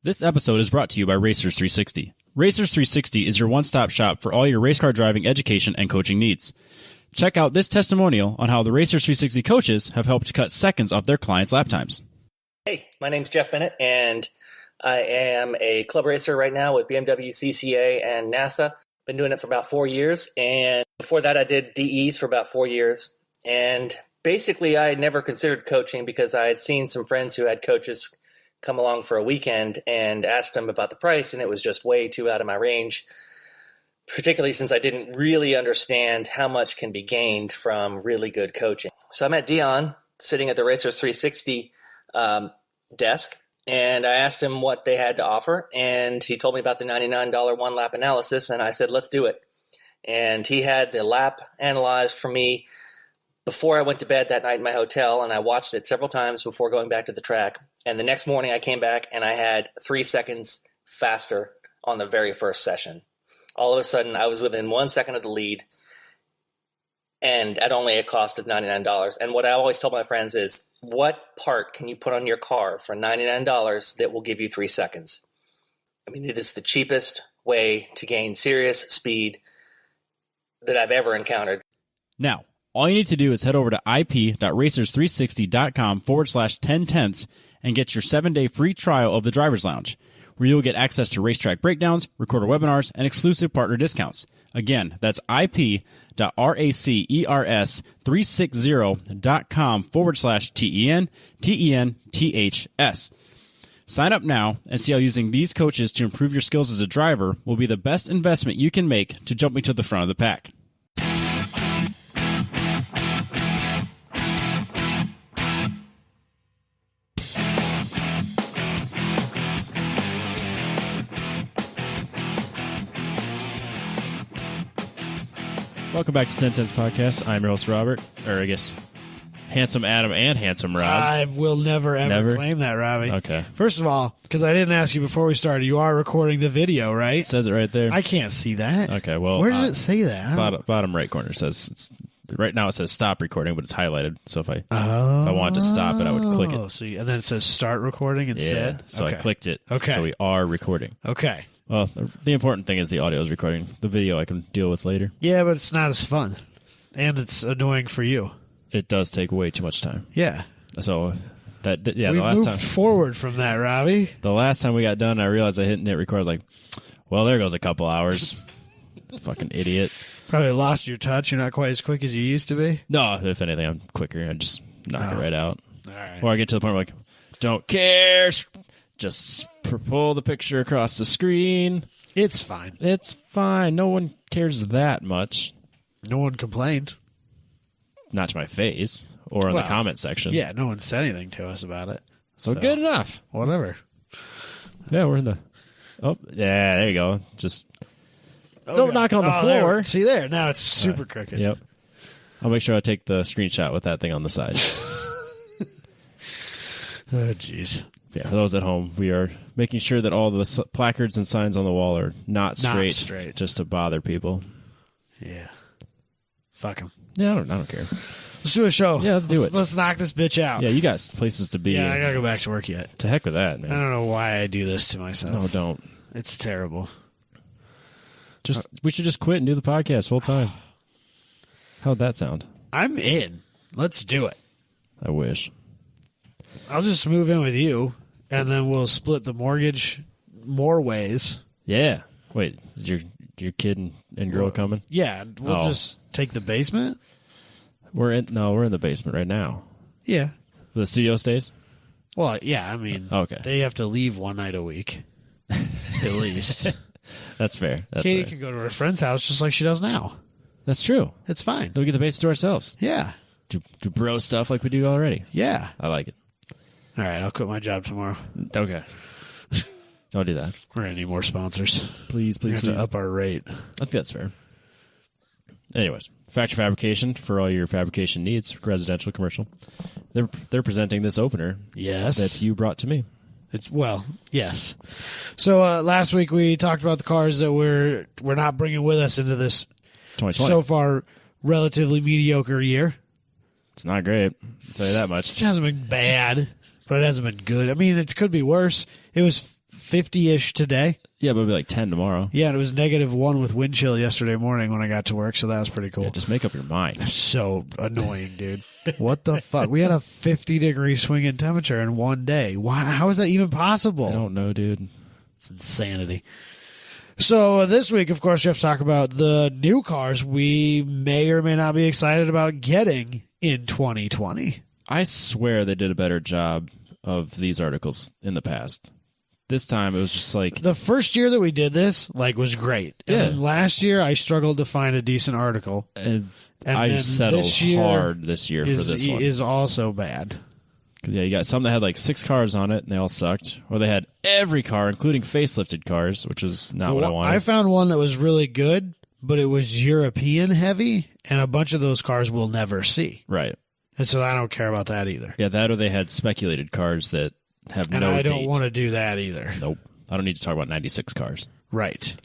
This episode is brought to you by Racers 360. Racers 360 is your one-stop shop for all your race car driving education and coaching needs. Check out this testimonial on how the Racers 360 coaches have helped cut seconds off their clients' lap times. Hey, my name's Jeff Bennett, and I am a club racer right now with BMW, CCA, and NASA. Been doing it for about 4 years, and before that I did DEs for about 4 years. And basically I never considered coaching because I had seen some friends who had coaches come along for a weekend and asked them about the price, and it was just way too out of my range, particularly since I didn't really understand how much can be gained from really good coaching. So I met Dion sitting at the Racers 360 desk, and I asked him what they had to offer, and he told me about the $99 one-lap analysis, and I said, let's do it. And he had the lap analyzed for me before I went to bed that night in my hotel, and I watched it several times before going back to the track. And the next morning I came back and I had 3 seconds faster on the very first session. All of a sudden I was within 1 second of the lead, and at only a cost of $99. And what I always tell my friends is, what part can you put on your car for $99 that will give you 3 seconds? I mean, it is the cheapest way to gain serious speed that I've ever encountered. Now, all you need to do is head over to ip.racers360.com/10tenths and get your 7-day free trial of the Driver's Lounge, where you'll get access to racetrack breakdowns, recorder webinars, and exclusive partner discounts. Again, that's ip.racers360.com/TENTHS. Sign up now and see how using these coaches to improve your skills as a driver will be the best investment you can make to jumping to the front of the pack. Welcome back to 1010's podcast. I'm your host, Robert, or I guess Handsome Adam and Handsome Rob. I will never claim that, Robbie. Okay. First of all, because I didn't ask you before we started, you are recording the video, right? It says it right there. I can't see that. Okay, well. Where does it say that? Bottom right corner says, right now it says stop recording, but it's highlighted. So if I wanted to stop it, I would click it. So and then it says start recording instead? Yeah, so okay. I clicked it. Okay. So we are recording. Okay. Well, the important thing is the audio is recording. The video I can deal with later. Yeah, but it's not as fun. And it's annoying for you. It does take way too much time. Yeah. So We've the last moved time forward from that, Robbie. The last time we got done, I realized I hit record. I was like, well, there goes a couple hours. Fucking idiot. Probably lost your touch. You're not quite as quick as you used to be. No, if anything, I'm quicker. I just knock it right out. All right. Or I get to the point where I'm like, don't care. Just pull the picture across the screen. It's fine. It's fine. No one cares that much. No one complained. Not to my face or in the comment section. Yeah, no one said anything to us about it. So good enough. Whatever. Yeah, we're in the... Oh, yeah, there you go. Just don't knock it on the floor. There. See there? Now it's super crooked. Yep. I'll make sure I take the screenshot with that thing on the side. Oh, jeez. Yeah, for those at home, we are making sure that all the placards and signs on the wall are not straight. Just to bother people. Yeah. Fuck them. Yeah, I don't care. Let's do a show. Yeah, let's do it. Let's knock this bitch out. Yeah, you guys places to be. Yeah, I gotta go back to work yet. To heck with that, man. I don't know why I do this to myself. No, don't. It's terrible. We should just quit and do the podcast full time. How'd that sound? I'm in. Let's do it. I wish. I'll just move in with you, and then we'll split the mortgage more ways. Yeah. Wait, is your kid and girl coming? Yeah, we'll just take the basement. We're in the basement right now. Yeah. The studio stays? Well, yeah, I mean, okay. They have to leave one night a week, at least. That's fair. Katie can go to her friend's house just like she does now. That's true. It's fine. We get the basement to ourselves. Yeah. Do bro stuff like we do already. Yeah. I like it. All right, I'll quit my job tomorrow. Okay. Don't do that. We're going to need more sponsors. Please. We have to up our rate. I think that's fair. Anyways, Factory Fabrication for all your fabrication needs, residential, commercial. They're presenting this opener. Yes. That you brought to me. Yes. So last week we talked about the cars that we're not bringing with us into this 2020. so far relatively mediocre year. It's not great. I'll tell you that much. It hasn't been bad. but it hasn't been good. I mean, it could be worse. It was 50-ish today. Yeah, but it'll be like 10 tomorrow. Yeah, and it was -1 with wind chill yesterday morning when I got to work, so that was pretty cool. Yeah, just make up your mind. So annoying, dude. What the fuck? We had a 50-degree swing in temperature in one day. Why? How is that even possible? I don't know, dude. It's insanity. So this week, of course, we have to talk about the new cars we may or may not be excited about getting in 2020. I swear they did a better job of these articles in the past. This time it was just like The first year that we did this, was great. And Yeah. then last year, I struggled to find a decent article. and And I then settled this year hard this year for this one. Is also bad. 'Cause, yeah, you got some that had like 6 cars on it and they all sucked, or they had every car, including facelifted cars, which was not what I wanted. I found one that was really good, but it was European heavy, and a bunch of those cars we'll never see. Right. And so I don't care about that either. Yeah, that or they had speculated cars that have And no I don't date. want to do that either. Nope. I don't need to talk about 96 cars. Right.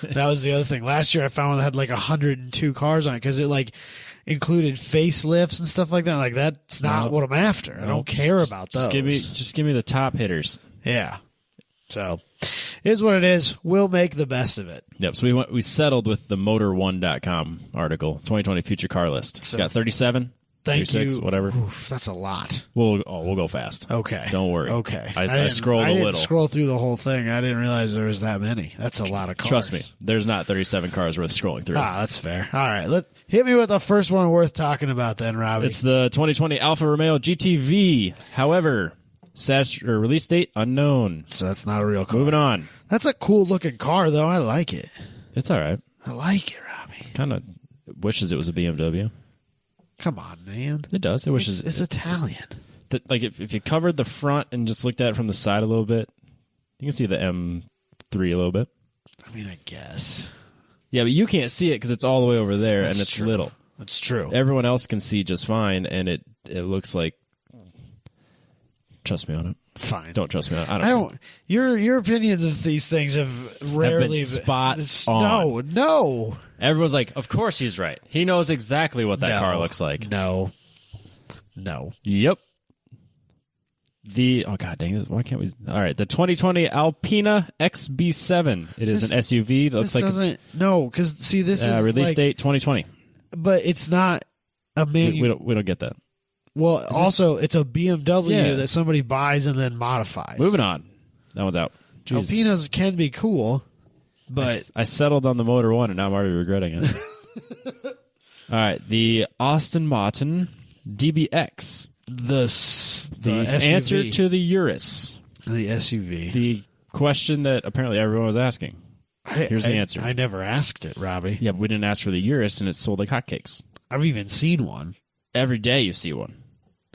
That was the other thing. Last year I found one that had 102 cars on it because it included facelifts and stuff like that. That's not what I'm after. I don't care about those. Just give me the top hitters. Yeah. So, it is what it is. We'll make the best of it. Yep. So we settled with the Motor1.com article, 2020 future car list. It's got 37. Thank 36, you. whatever. Oof, that's a lot. We'll go fast. Okay. Don't worry. Okay. I scrolled a I didn't little. scroll through the whole thing. I didn't realize there was that many. That's a lot of cars. Trust me, there's not 37 cars worth scrolling through. That's fair. All right. Hit me with the first one worth talking about then, Robbie. It's the 2020 Alfa Romeo GTV. However, release date unknown. So that's not a real car. Moving on. That's a cool looking car, though. I like it. It's all right. I like it, Robbie. It's kind of wishes it was a BMW. Come on, man. It does. It wishes It's Italian. that if you covered the front and just looked at it from the side a little bit, you can see the M3 a little bit. I mean, I guess. Yeah, but you can't see it because it's all the way over there and it's true. little. That's true. Everyone else can see just fine, and it looks like. Trust me on it. Fine. Don't trust me on it. I don't. Your opinions of these things have rarely spot on. No. Everyone's like, of course he's right. He knows exactly what that car looks like. No. Yep. Oh god dang it! Why can't we? All right, the 2020 Alpina XB7. It is an SUV that looks like because see this is release date 2020. but it's not a We don't get that. Well, also it's a BMW Yeah. that somebody buys and then modifies. Moving on. That one's out. Jeez. Alpinas can be cool, but I settled on the Motor 1 and now I'm already regretting it. All right, the Aston Martin DBX. the The SUV, answer to the Urus. the SUV. The question that apparently everyone was asking. Here's the answer. I never asked it, Robbie. Yeah, but we didn't ask for the Urus, and it's sold like hotcakes. I've even seen one. Every day you see one.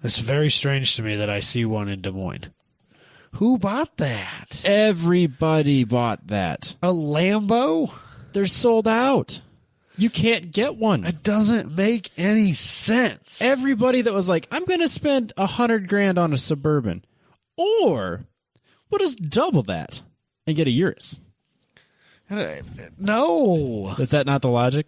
It's very strange to me that I see one in Des Moines. Who bought that? Everybody bought that. A Lambo? They're sold out. You can't get one. It doesn't make any sense. Everybody that was like, I'm going to spend $100,000 on a Suburban, or we'll just double that and get a Urus. No. Is that not the logic?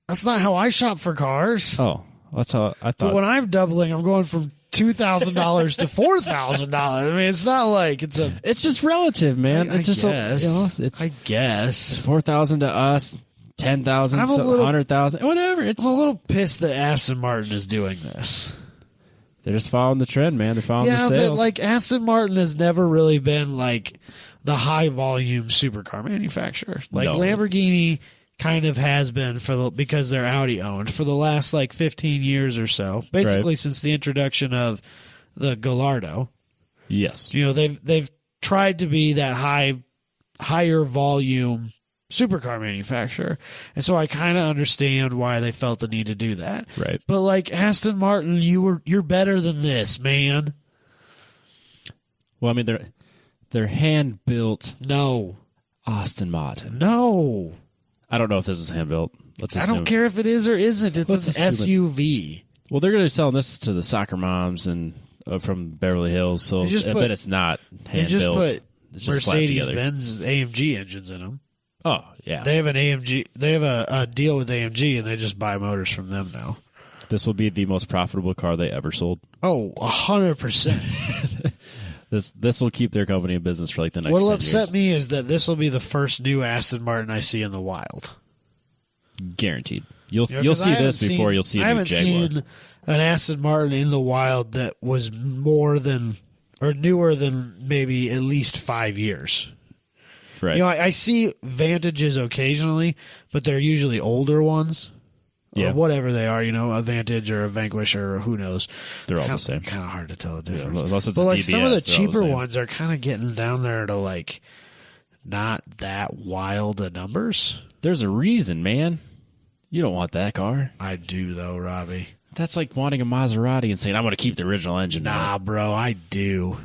That's not how I shop for cars. Oh, that's how I But thought. when I'm doubling, I'm going from $2,000 to $4,000. I mean, it's not like it's a. It's just relative, man. It's just guess. it's I guess. 4,000 to us, 10,000, I'm a little- 100,000, whatever. It's I'm a little pissed that Aston Martin is doing this. they're just following the trend, man. They're following the Yeah, sales. but like Aston Martin has never really been like the high volume supercar manufacturer. Like No. Lamborghini kind of has been because they're Audi owned for the last 15 years or so. Basically since the introduction of the Gallardo. Yes. They've tried to be that higher volume supercar manufacturer. And so I kind of understand why they felt the need to do that. Right. But like Aston Martin, you're better than this, man. Well, I mean, they're hand built No. Aston Martin. No. I don't know if this is hand built. Let's I assume. don't care if it is or isn't. It's Let's an assume SUV. Well, they're going to be selling this to the soccer moms and from Beverly Hills, so They just I put- bet it's not They hand just built. put It's just slapped together. Mercedes-Benz AMG engines in them. Oh yeah. They have an AMG. They have a deal with AMG, and they just buy motors from them now. This will be the most profitable car they ever sold. Oh, 100%. This will keep their company in business for like the next 10 What'll years. upset me is that this will be the first new Aston Martin I see in the wild. Guaranteed. You'll You know, see this before you'll see a I new haven't Jaguar. seen an Aston Martin in the wild that was more than or newer than maybe at least 5 years. Right. You know, I see Vantages occasionally, but they're usually older ones. Yeah. Or whatever they are, you know, a Vantage or a Vanquish or who knows. They're all the same. Kind of hard to tell the Yeah, difference. unless it's but a like DBS, some of the they're all the cheaper same. ones are kind of getting down there to like not that wild of numbers. There's a reason, man. You don't want that car. I do though, Robbie. That's like wanting a Maserati and saying, I'm going to keep the original engine. Nah, bro, I do.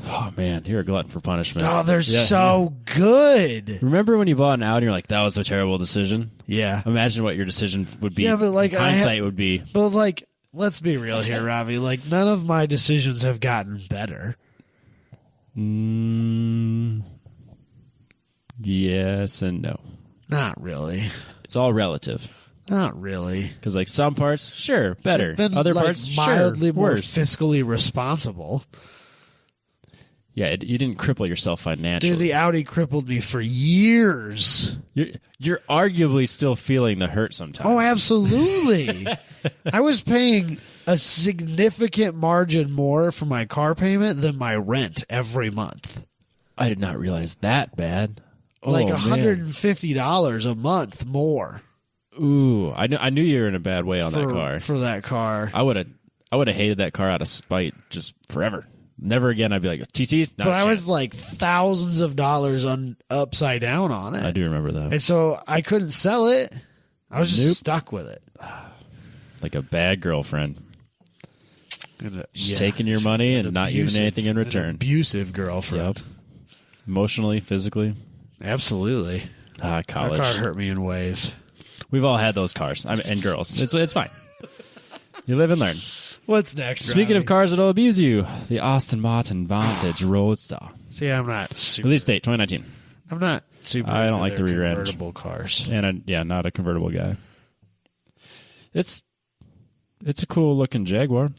Oh, man. You're a glutton for punishment. Oh, they're Yeah. so good. Remember when you bought an Audi and you're like, that was a terrible decision? Yeah. Imagine what your decision would be. Yeah, but like hindsight would be. But like, let's be real here, Robbie. Like, none of my decisions have gotten better. Yes and no. Not really. It's all relative. Not really. Because like some parts, sure, better. Been Other like parts, mildly sure, more worse. fiscally responsible. Yeah, you didn't cripple yourself financially. Dude, the Audi crippled me for years. You're arguably still feeling the hurt sometimes. Oh, absolutely. I was paying a significant margin more for my car payment than my rent every month. I did not realize that bad. Like Oh, $150 a month more. man. Ooh, I knew you were in a bad way on that car. For that car. I would have hated that car out of spite just forever. Never again. I'd be like, TT's not But a I chance. was like thousands of dollars on upside down on it. I do remember that. And so I couldn't sell it. I was just stuck with it. Like a bad girlfriend. Just Yeah. taking your money and not giving anything in An return. abusive girlfriend. Yep. Emotionally, physically. Absolutely. That College. car hurt me in ways. We've all had those cars. And girls. It's fine. You live and learn. What's next? Speaking Robbie? of cars that'll abuse you, the Aston Martin Vantage Roadster. See, I'm not super. Release date 2019. I'm not super. I don't into like the their rear end. convertible cars. And not a convertible guy. It's a cool looking Jaguar.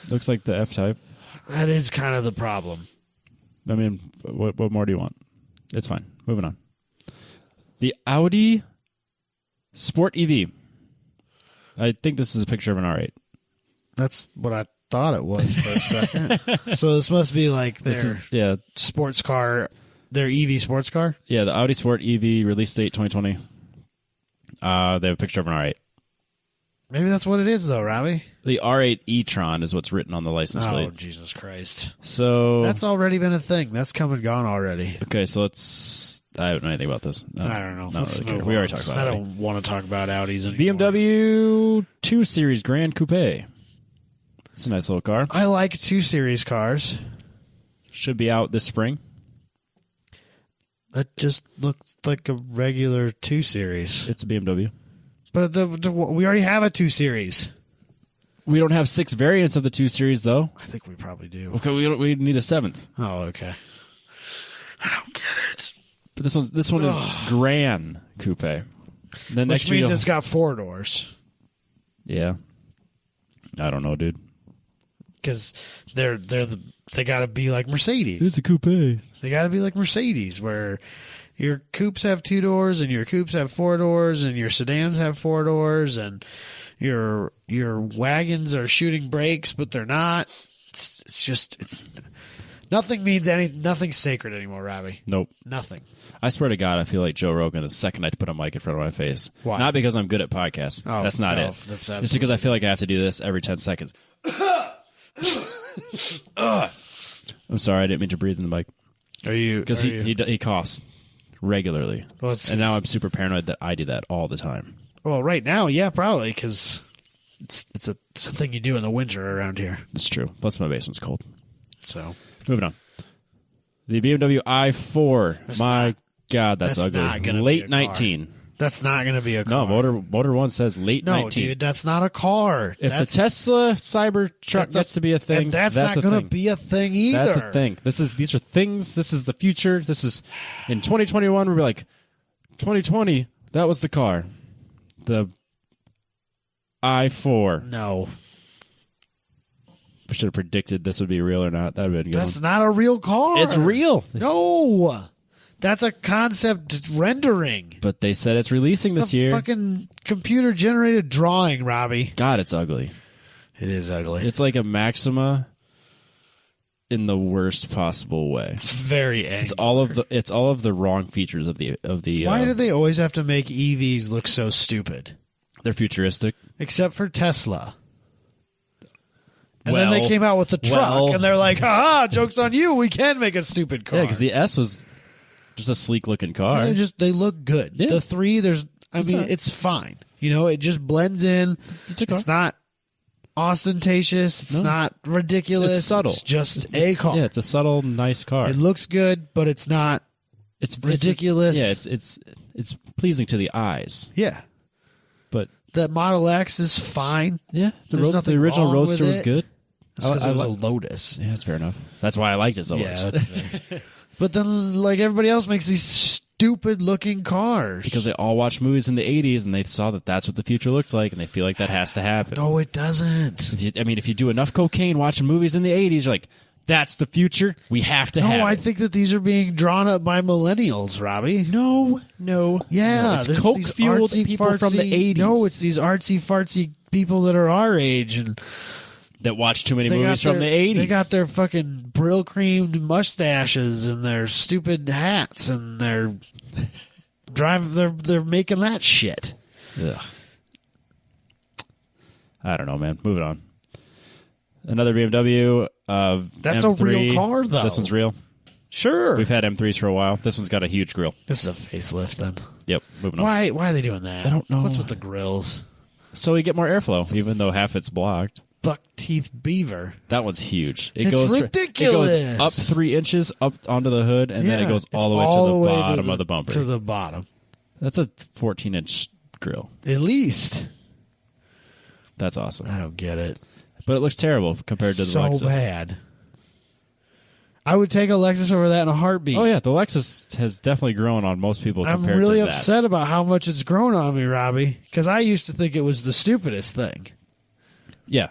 Looks like the F-Type. That is kind of the problem. I mean, what more do you want? It's fine. Moving on. The Audi Sport EV. I think this is a picture of an R8. That's what I thought it was for a second. So this must be like their sports car, their EV sports car. Yeah, the Audi Sport EV release date 2020. They have a picture of an R8. Maybe that's what it is, though, Robbie. The R8 e-tron is what's written on the license Oh, plate. Jesus Christ. So That's already been a thing. That's come and gone already. okay. So let's. I don't know anything about this. No, I don't know. not Let's really care. move We on. already talked about I it. don't want to talk about Audis anymore. BMW 2 Series Grand Coupe. It's a nice little car. I like 2 Series cars. Should be out this spring. That just looks like a regular 2 Series. It's a BMW. But we already have a 2 Series. We don't have 6 variants of the 2 Series, though. I think we probably do. Okay, we need a 7th. Oh, okay. I don't get it. But this one is Grand Coupe. Then Which next year means you'll- it's got 4 doors. yeah. I don't know, dude. Because they got to be like Mercedes. a coupe. They got to be like Mercedes, where your coupes have 2 doors, and your coupes have 4 doors, and your sedans have 4 doors, and your wagons are shooting brakes, but they're not. It's nothing means nothing's sacred anymore, Robbie. Nope. Nothing. I swear to God, I feel like Joe Rogan the second I put a mic in front of my face. Why? Not because I'm good at podcasts. Oh, that's not no, it. that's Just absolutely because I feel like I have to do this every 10 seconds. I'm sorry, I didn't mean to breathe in the mic. Are you? Because he coughs regularly. Well, and now I'm super paranoid that I do that all the time. Well, right now, yeah, probably because it's a thing you do in the winter around here. It's true. Plus my basement's cold. So Moving on. The BMW i4. My God, that's not ugly. gonna be a Late car. 19. that's not going to be a car. No, Motor 1 says late No, 19. dude, that's not a car. If That's- the Tesla Cybertruck that's gets to be a thing, and that's a not going to thing. be a thing either. That's a thing. These are things. This is the future. This is in 2021. We'll be like, 2020. That was the car. The i4. No. I should have predicted this would be real or not. That would have been good. That's not a real car. It's real. No. That's a concept rendering. But they said it's releasing It's this a year. fucking computer-generated drawing, Robbie. God, it's ugly. It is ugly. It's like a Maxima in the worst possible way. It's very angry. It's all of the wrong features of the. Why do they always have to make EVs look so stupid? They're futuristic. Except for Tesla. And then they came out with the truck, well- and they're like, "Ha, joke's on you. We can make a stupid car." Yeah, because the S was just a sleek looking car. They look good. Yeah. The 3, it's fine. You know, it just blends in. It's a car. It's not ostentatious. It's not ridiculous. It's subtle. It's just a car. Yeah, it's a subtle, nice car. It looks good, but it's not. It's ridiculous. It's pleasing to the eyes. Yeah. But The Model X is fine. yeah, There's the nothing original wrong with Roadster was it. good. Because it was a Lotus. Yeah, that's fair enough. That's why I liked it so much. Yeah, that's fair. But then, like, everybody else makes these stupid-looking cars. Because they all watched movies in the 80s and they saw that that's what the future looks like and they feel like that has to happen. No, it doesn't. If you do enough cocaine watching movies in the 80s, you're like, that's the future. We have to have No, I it. think that these are being drawn up by millennials, Robbie. No. Yeah, it's there's coke-fueled these people from the 80s. No, it's these artsy-fartsy people that are our age. And that watch too many they movies got from their, the 80s. They got their fucking brill-creamed mustaches and their stupid hats, and they're making that shit. Ugh. I don't know, man. Moving on. Another BMW. That's M3. a real car, though. This one's real. Sure. We've had M3s for a while. This one's got a huge grill. This is a facelift, then. Yep. Moving on. Why are they doing that? I don't know. What's with the grills? So we get more airflow, even though half it's blocked. Buck teeth beaver. That one's huge. It's It ridiculous. goes up 3 inches up onto the hood, and then it goes all the way to the bottom of the bumper. To the bottom. That's a 14-inch grill. At least. That's awesome. I don't get it. But it looks terrible compared to the so Lexus. bad. I would take a Lexus over that in a heartbeat. Oh, yeah. The Lexus has definitely grown on most people I'm compared really to that. upset about how much it's grown on me, Robbie, because I used to think it was the stupidest thing. Yeah.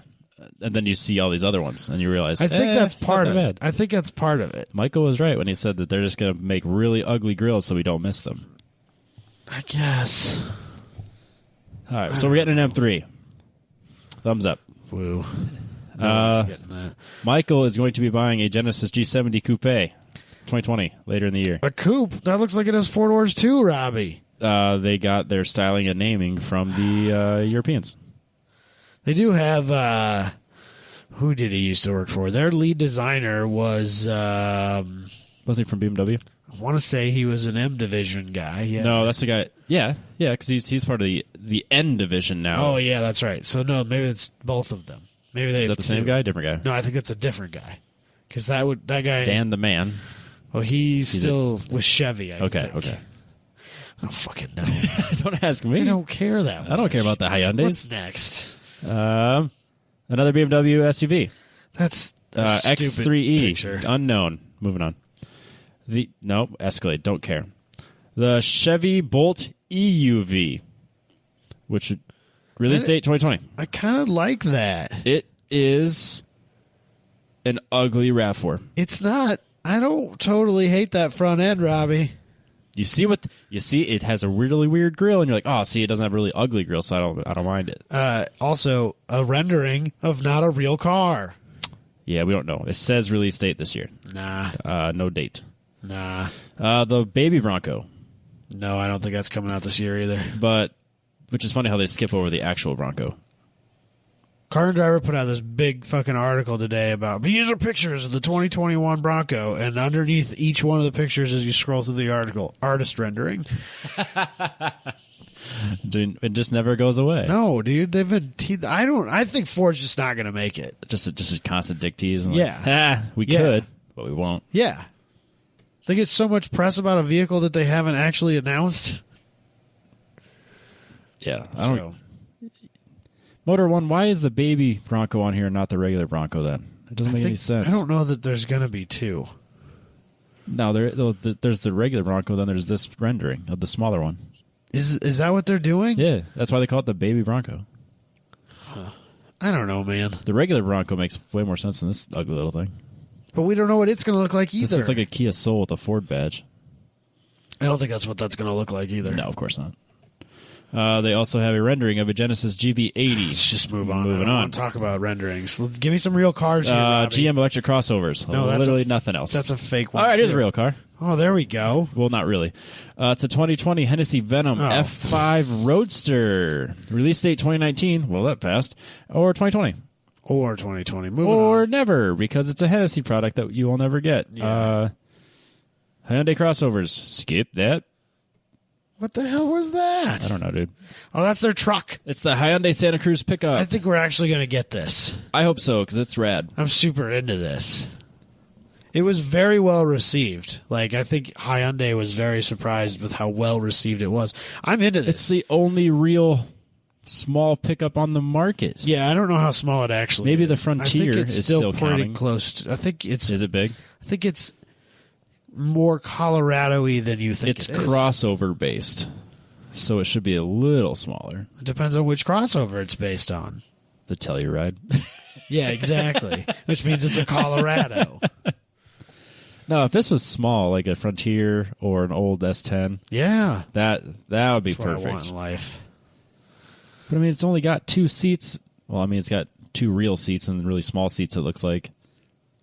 And then you see all these other ones, and you realize, I think that's it's part not of that it. bad. I think that's part of it. Michael was right when he said that they're just going to make really ugly grills so we don't miss them. I guess. All right, so we're getting an M3. Thumbs up. Woo. No one's getting that. Michael is going to be buying a Genesis G70 Coupe 2020 later in the year. A coupe? That looks like it has 4 doors too, Robbie. They got their styling and naming from the Europeans. They do have, who did he used to work for? Their lead designer was, Wasn't he from BMW? I want to say he was an M Division guy. Yeah. No, that's the guy. Yeah, because he's part of the N division now. Oh, yeah, that's right. So, no, maybe it's both of them. Maybe they Is have that the same two. guy? Different guy? No, I think that's a different guy. Because that guy. Dan the man. Oh, he's still with Chevy, I think. Okay. I don't fucking know. Don't ask me. I don't care that much. I don't care about the Hyundais. What's next? Another BMW SUV. That's a stupid X3E. picture. Unknown. Moving on. Escalade. Don't care. The Chevy Bolt EUV, which release date 2020. I kind of like that. It is an ugly RAV4. It's not. I don't totally hate that front end, Robbie. You see it has a really weird grill, and you're like, oh, see, it doesn't have a really ugly grill, so I don't mind it. Also, a rendering of not a real car. Yeah, we don't know. It says release date this year. Nah. No date. Nah. The Baby Bronco, No, I don't think that's coming out this year either. but which is funny how they skip over the actual Bronco. Car and Driver put out this big fucking article today about these are pictures of the 2021 Bronco, and underneath each one of the pictures as you scroll through the article, artist rendering. It just never goes away. No, dude, they've been. I think Ford's just not going to make it. Just a constant dick tease. And Yeah. we Yeah. could, but we won't. Yeah, they get so much press about a vehicle that they haven't actually announced. Yeah, I don't. So, Motor One, why is the Baby Bronco on here and not the regular Bronco? Then it doesn't make any sense. I don't know that there's going to be two. No, there's the regular Bronco. Then there's this rendering of the smaller one. Is that what they're doing? Yeah, that's why they call it the Baby Bronco. I don't know, man. The regular Bronco makes way more sense than this ugly little thing. But we don't know what it's going to look like either. This is like a Kia Soul with a Ford badge. I don't think that's what that's going to look like either. No, of course not. They also have a rendering of a Genesis GV80. Let's just move on. Moving I don't on. want to talk about renderings. Give me some real cars here, Robbie. GM electric crossovers. No, that's literally nothing else. That's a fake one. All right, too. here's a real car. Oh, there we go. Well, not really. It's a 2020 Hennessy Venom F5 Roadster. Release date 2019. Well, that passed. Or 2020. Or 2020. Moving Or on. never, because it's a Hennessy product that you will never get. Yeah. Hyundai crossovers. Skip that. What the hell was that? I don't know, dude. Oh, that's their truck. It's the Hyundai Santa Cruz pickup. I think we're actually going to get this. I hope so, because it's rad. I'm super into this. It was very well received. Like, I think Hyundai was very surprised with how well received it was. I'm into this. It's the only real small pickup on the market. Yeah, I don't know how small it actually Maybe is. the Frontier I think it's is still still pretty counting. close. I think it's. Is it big? I think it's more Colorado-y than you think. It's it is. crossover based, so it should be a little smaller. It depends on which crossover it's based on. The Telluride. Yeah, exactly. Which means it's a Colorado. No, if this was small, like a Frontier or an old S10, Yeah, that would be that's what I want perfect. in life. But I mean, it's only got 2 seats. Well, I mean, it's got 2 real seats and really small seats. It looks like.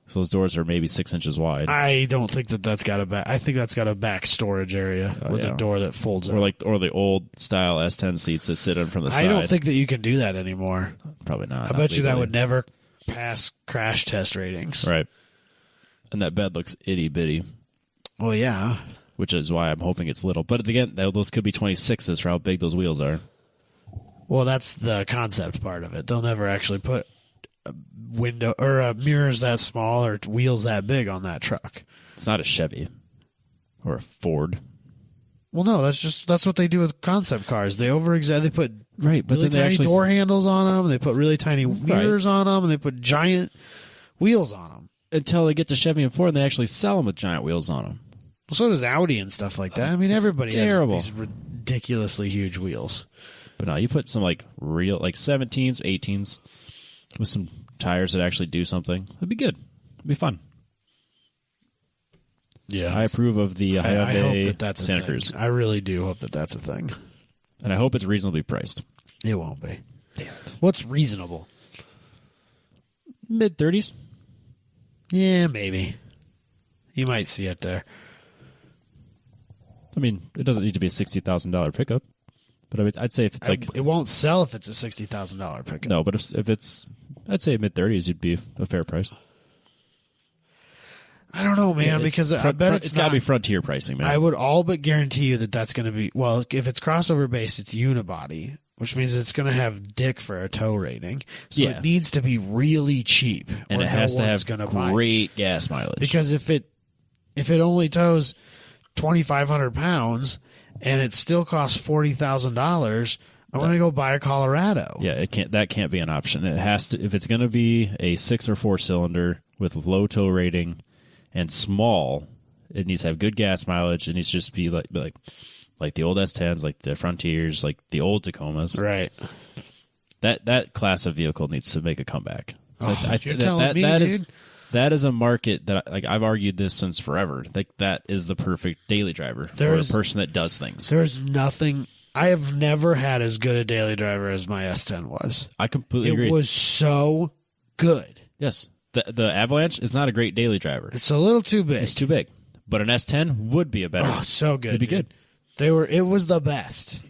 So those doors are maybe 6 inches wide, I don't think that's got a back. I think that's got a back storage area with yeah. a door that folds or out. the old style S10 seats that sit in from the side. I don't think that you can do that anymore. Probably not. I not bet you that legally. would never pass crash test ratings. Right. And that bed looks itty bitty, Well, yeah. which is why I'm hoping it's little. But again, those could be 26s for how big those wheels are. Well, that's the concept part of it. They'll never actually put a window or mirrors that small or wheels that big on that truck. It's not a Chevy or a Ford. Well, no, that's what they do with concept cars. They They put Right, but really then they tiny actually door handles on them. They put really tiny mirrors on them, and they put giant wheels on them. until they get to Chevy and Ford, and they actually sell them with giant wheels on them. Well, so does Audi and stuff like that. I mean, everybody terrible. has these ridiculously huge wheels. But no, you put some real 17s, 18s with some tires that actually do something. It'd be good. It'd be fun. Yeah, I approve of the I Hyundai hope that's a Santa thing. Cruz, I really do hope that that's a thing. and I hope it's reasonably priced. It won't be. What's reasonable? Mid-30s. Yeah, maybe. You might see it there. I mean, it doesn't need to be a $60,000 pickup, but I'd say if it's It won't sell if it's a $60,000 pickup. no, but if it's, I'd say mid-30s, it'd be a fair price. I don't know, man, because I bet it's got to not. be Frontier pricing, man. I would all but guarantee you that that's going to be, well, if it's crossover based, it's unibody, which means it's going to have dick for a tow rating. So Yeah. it needs to be really cheap, and or it has no to one's have gonna buy it. great gas mileage. Because if it only tows 2,500 pounds and it still costs $40,000, I'm going to go buy a Colorado. Yeah, that can't be an option. It has to, if it's going to be a 6 or 4 cylinder with low tow rating and small, it needs to have good gas mileage. It needs to just be like the old S10s, like the Frontiers, like the old Tacomas. Right. That class of vehicle needs to make a comeback. So you're telling me, dude. That is a market that I've argued this since forever. Like that is the perfect daily driver for a person that does things. There's nothing. I have never had as good a daily driver as my S10 was. I completely agree. It was so good. Yes. The Avalanche is not a great daily driver. It's a little too big. It's too big. But an S10 would be a better. Oh, so good. It'd be good. It was the best.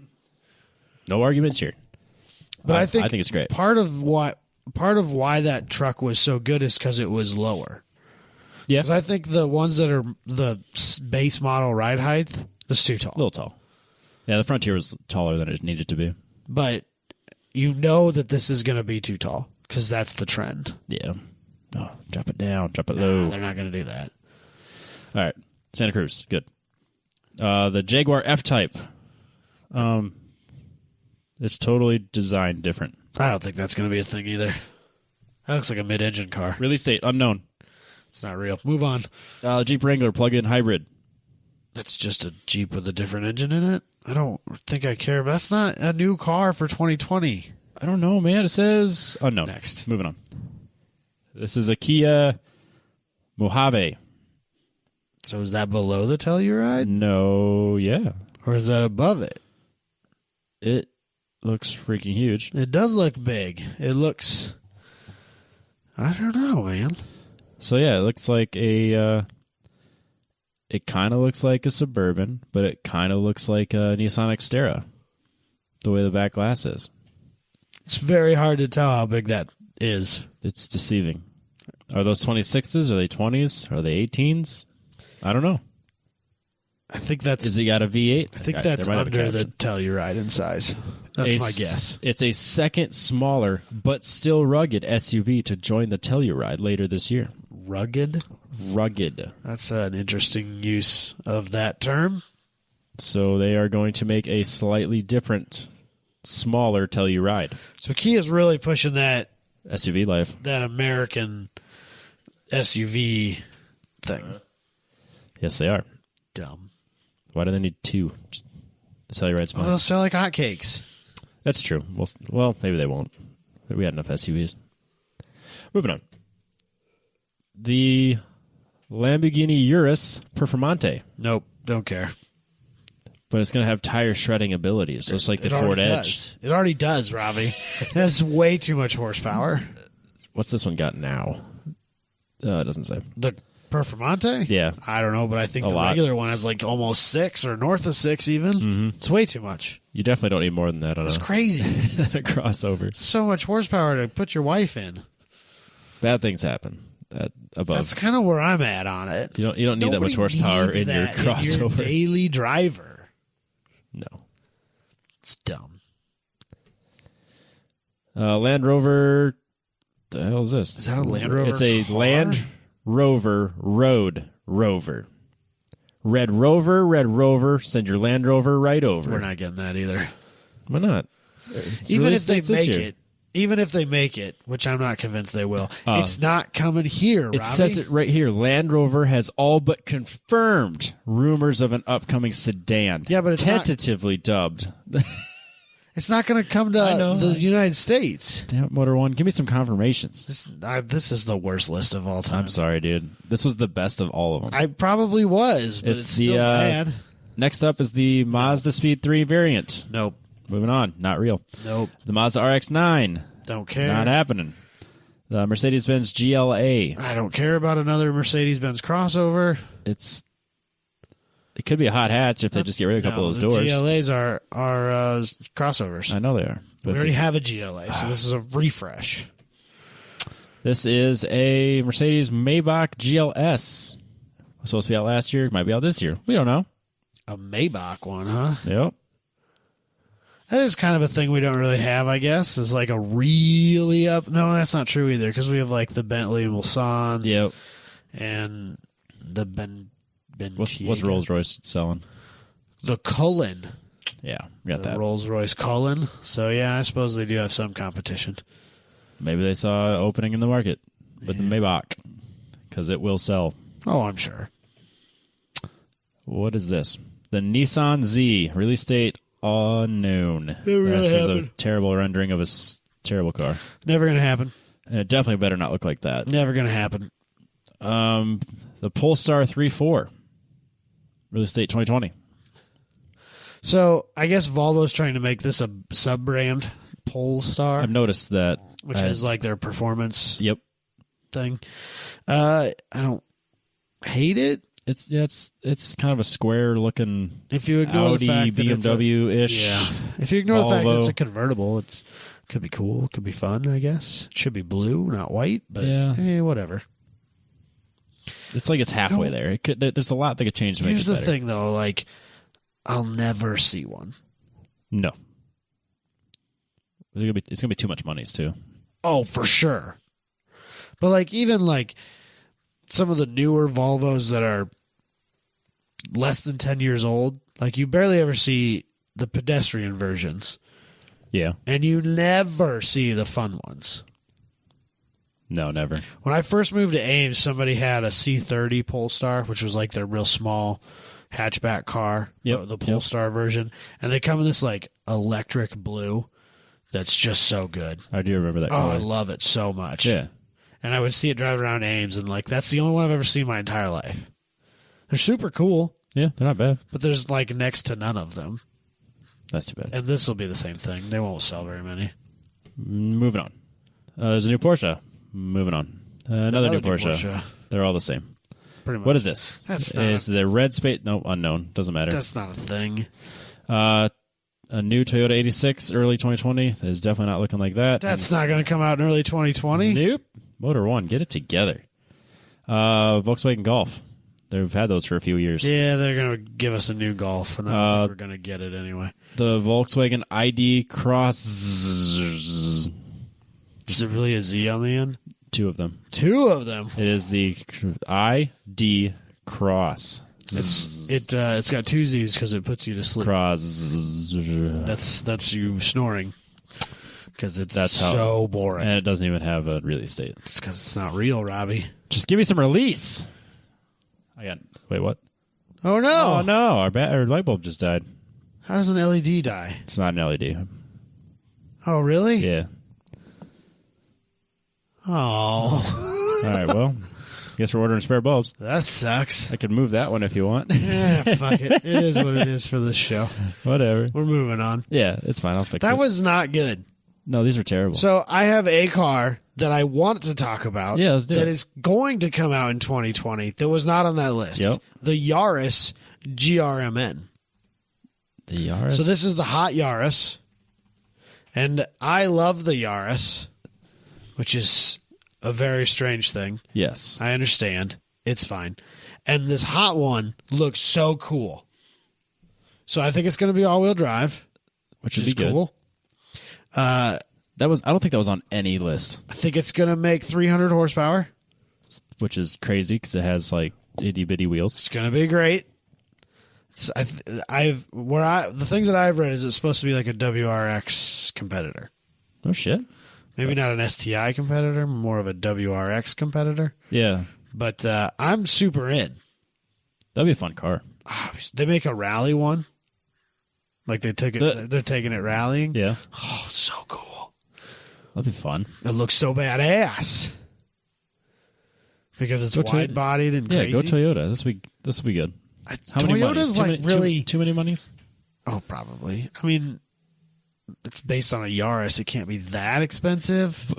No arguments here. But I think it's great. Part of why that truck was so good is because it was lower. Yeah. Because I think the ones that are the base model ride height, that's too tall. A little tall. Yeah, the Frontier was taller than it needed to be. But you know that this is going to be too tall because that's the trend. Yeah. No, drop it down. Drop it low. They're not going to do that. All right. Santa Cruz. Good. The Jaguar F-Type. It's totally designed different. I don't think that's going to be a thing either. That looks like a mid-engine car. Release date unknown. It's not real. Move on. Jeep Wrangler plug-in hybrid. It's just a Jeep with a different engine in it. I don't think I care. But that's not a new car for 2020. I don't know, man. It says... Oh, no. Next. Moving on. This is a Kia Mojave. So is that below the Telluride? No, yeah. Or is that above it? It looks freaking huge. It does look big. It looks... I don't know, man. So, yeah, it looks like a... it kind of looks like a Suburban, but it kind of looks like a Nissan Xterra, the way the back glass is. It's very hard to tell how big that is. It's deceiving. Are those 26s? Are they 20s? Are they 18s? I don't know. I think that's... Has it got a V8? I think that's under the Telluride in size. That's my guess. It's a second smaller, but still rugged SUV to join the Telluride later this year. Rugged? Rugged. That's an interesting use of that term. So they are going to make a slightly different, smaller Telluride. So Kia's really pushing that SUV life. that American SUV thing. Yes, they are. Dumb. Why do they need two? Just, the Telluride's fine. Well, they'll sell like hotcakes. That's true. Well, maybe they won't. We had enough SUVs. Moving on. The Lamborghini Urus Performante. Nope, don't care. But it's going to have tire shredding abilities, just like the Ford Edge. It already does, Robbie. That's way too much horsepower. What's this one got now? It doesn't say. The Performante? Yeah. I don't know, but I think A the lot. regular one has like almost 6 or north of 6 even. Mm-hmm. It's way too much. You definitely don't need more than that on It's a, crazy. a crossover. So much horsepower to put your wife in. Bad things happen above. That's kind of where I'm at on it. You don't need that much Nobody horsepower needs in your that crossover. in your daily driver. No. It's dumb. Land Rover. The hell is this? Is that a Land Rover It's a car? Land Rover Road Rover. Red Rover. Send your Land Rover right over. We're not getting that either. Why not? It's Even release if they dates this make year. it, even if they make it, which I'm not convinced they will, it's not coming here, It Robbie. says it right here. Land Rover has all but confirmed rumors of an upcoming sedan. Yeah, but it's not- tentatively dubbed. It's not going to come to I know. the United States. Damn it, Motor One, give me some confirmations. This is the worst list of all time. I'm sorry, dude. This was the best of all of them. I probably was, but it's the still bad. next up is the Mazda Speed 3 variant. Nope. Moving on, not real. Nope. The Mazda RX-9, Don't care. not happening. The Mercedes-Benz GLA, I don't care about another Mercedes-Benz crossover. it could be a hot hatch if they just get rid of a couple of those doors. GLAs are crossovers. I know they are. We But already have a GLA, so this is a refresh. this is a Mercedes Maybach GLS. Was supposed to be out last year. Might be out this year. We don't know. A Maybach one, huh? Yep. That is kind of a thing we don't really have, I guess. Is like a really up. No, that's not true either, because we have like the Bentley Mulsanne Yep. and the What's Rolls Royce selling? The Cullen. Yeah, we got The that. Rolls Royce Cullen. So yeah, I suppose they do have some competition. Maybe they saw an opening in the market with the Maybach because it will sell. Oh, I'm sure. What is this? The Nissan Z, release date unknown. Never gonna This is a happen. terrible rendering of a terrible car. Never gonna happen. And it definitely better not look like that. Never gonna happen. The Polestar 3.4, release date 2020. So I guess Volvo's trying to make this a sub-brand, Polestar, I've noticed that. which is like their performance Yep. thing. I don't hate it It's kind of a square looking if you ignore Audi the fact that it's a, BMW ish. yeah. If you ignore the fact that Volvo. it's a convertible, it could be cool, could be fun. I guess it should be blue, not white. But Yeah. whatever. It's like it's halfway there. There's a lot that could change to make Here's it the better. thing, though. Like, I'll never see one. No. It's gonna be too much money too. Oh, for sure. But like even like some of the newer Volvos that are less than 10 years old, like you barely ever see the pedestrian versions, Yeah. and you never see the fun ones. No, never. When I first moved to Ames, somebody had a C30 Polestar, which was like their real small hatchback car, Yep, the Polestar version, and they come in this like electric blue that's just so good. I do remember that Oh, color. I love it so much. Yeah. And I would see it drive around Ames, and like that's the only one I've ever seen in my entire life. They're super cool, Yeah, they're not bad. but there's like next to none of them. That's too bad. And this will be the same thing. They won't sell very many. Moving on. There's a new Porsche. Moving on. Another new Porsche. They're all the same. Pretty much. What is this? That's not This is a red space. No, unknown. Doesn't matter. That's not a thing. A new Toyota 86, early 2020. Is definitely not looking like that. That's not going to come out in early 2020. Nope. Motor One, get it together. Volkswagen Golf. They've had those for a few years. Yeah, they're going to give us a new Golf, and I don't think we're going to get it anyway. The Volkswagen ID Cross. Is it really a Z on the end? Two of them. Two of them. It is the ID Cross. It's got two Z's because it puts you to sleep. Cross. That's you snoring because That's so boring. And it doesn't even have a release date. It's because it's not real, Robbie. Just give me some release. Wait, what? Oh no! Oh no, our light bulb just died. How does an LED die? It's not an LED. Oh really? Yeah. Oh, All right. Well, guess we're ordering spare bulbs. that sucks. I could move that one if you want. Yeah, fuck it. It is what it is for this show. Whatever. We're moving on. Yeah, it's fine. I'll fix it. That was not good. No, these are terrible. So I have a car that I want to talk about. Yeah, let's do that it. is going to come out in 2020. That was not on that list. Yep. The Yaris GRMN. The Yaris. So this is the hot Yaris, and I love the Yaris, which is a very strange thing. Yes. I understand. It's fine. And this hot one looks so cool. So I think it's going to be all-wheel drive, Which which would is be good. cool. I don't think that was on any list, I think it's going to make 300 horsepower. which is crazy because it has like itty bitty wheels. It's going to be great. The things that I've read is it's supposed to be like a WRX competitor. Oh shit. Maybe not an STI competitor, more of a WRX competitor. Yeah, But I'm super in. that'd be a fun car. They make a rally one. Like they're taking it rallying. Yeah, Oh, so cool. that'd be fun. It looks so badass. Because it's Go Toyota. wide-bodied and Yeah, crazy. go Toyota. This will be good. How many monies? Toyota's like really... too many monies. Oh, probably. I mean, it's based on a Yaris. It can't be that expensive.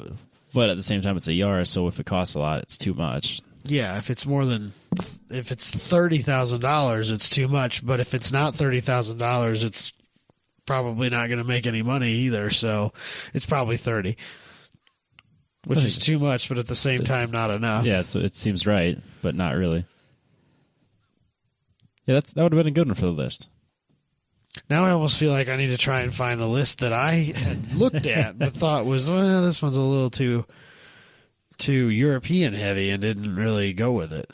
But at the same time, it's a Yaris, so if it costs a lot, it's too much. Yeah, if it's $30,000, it's too much. But if it's not $30,000, it's probably not going to make any money either. So it's probably 30, which is too much, but at the same time, not enough. Yeah, so it seems right, but not really. Yeah, that would have been a good one for the list. Now I almost feel like I need to try and find the list that I had looked at but thought was, well, this one's a little too European heavy and didn't really go with it.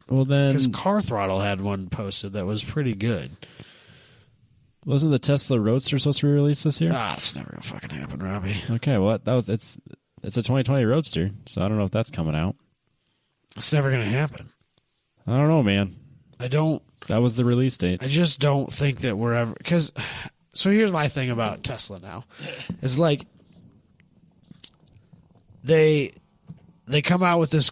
Well, then Because Car Throttle had one posted that was pretty good. wasn't the Tesla Roadster supposed to be released this year? It's never gonna fucking happen, Robbie. Okay, well it's a 2020 Roadster, so I don't know if that's coming out. It's never gonna happen. I don't know, man. That was the release date. I just don't think that we're ever... Because, so here's my thing about Tesla now. Is like, they come out with this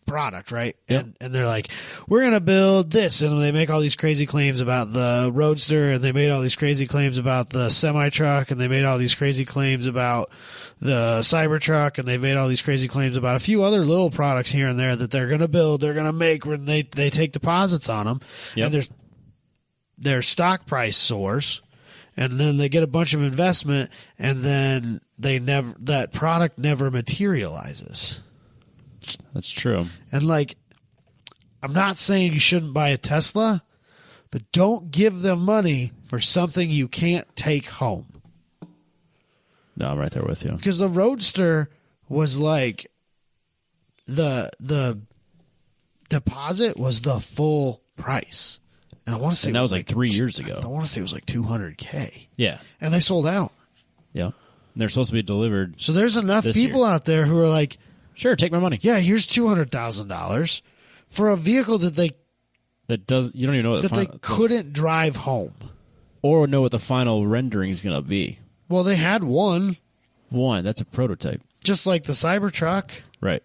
product, right? Yep. And they're like, we're going to build this. And they make all these crazy claims about the Roadster, and they made all these crazy claims about the semi-truck, and they made all these crazy claims about the Cybertruck, and they've made all these crazy claims about a few other little products here and there that they're going to build, they're going to make when they take deposits on them. Yep. And their stock price soars, and then they get a bunch of investment, and then that product never materializes. That's true. And like, I'm not saying you shouldn't buy a Tesla, but don't give them money for something you can't take home. No, I'm right there with you. Because the Roadster was like, the deposit was the full price. And I want to say And that was like 3 years I ago. want to say it was like $200K. Yeah. And they sold out. Yeah. And they're supposed to be delivered. So there's enough This people year. out there who are like, Sure, take my money. yeah, here's $200,000 for a vehicle that they You don't even know what couldn't drive home. or know what the final rendering is going to be. Well, they had one, That's a prototype. just like the Cybertruck, Right.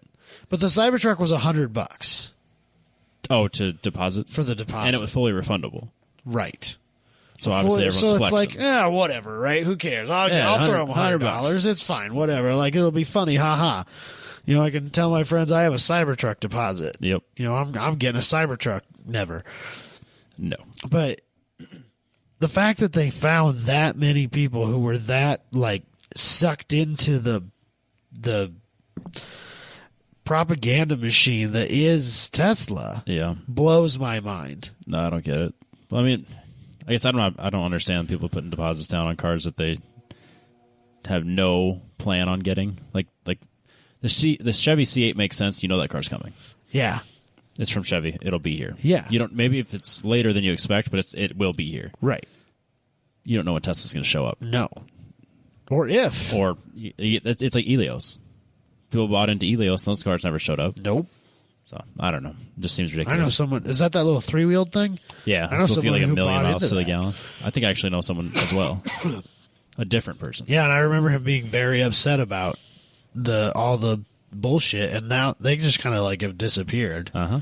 but the Cybertruck was $100 Oh, to deposit? for the deposit. And it was fully refundable. Right. So obviously everyone's so it's flexing. like, whatever, right? Who cares? I'll throw them $100. $100. It's fine, whatever. Like, it'll be funny, haha. You know, I can tell my friends I have a Cybertruck deposit. Yep. You know, I'm getting a Cybertruck. Never. No. But the fact that they found that many people who were that, like, sucked into the propaganda machine that is Tesla Yeah. blows my mind. No, I don't get it. Well, I mean, I guess I don't understand people putting deposits down on cars that they have no plan on getting. Like the Chevy C8 makes sense. You know that car's coming. Yeah. It's from Chevy. It'll be here. Yeah. You don't. Maybe if it's later than you expect, but it will be here. Right. You don't know when Tesla's going to show up. No. Or if. Or it's like Elios. People bought into Elios, and those cars never showed up. Nope. So I don't know. It just seems ridiculous. I know someone. Is that little 3-wheeled thing? Yeah, I know supposed to get someone like a who million bought miles into to the that. gallon. I think I actually know someone as well. A different person. Yeah, and I remember him being very upset about all the bullshit, and now they just kind of like have disappeared. The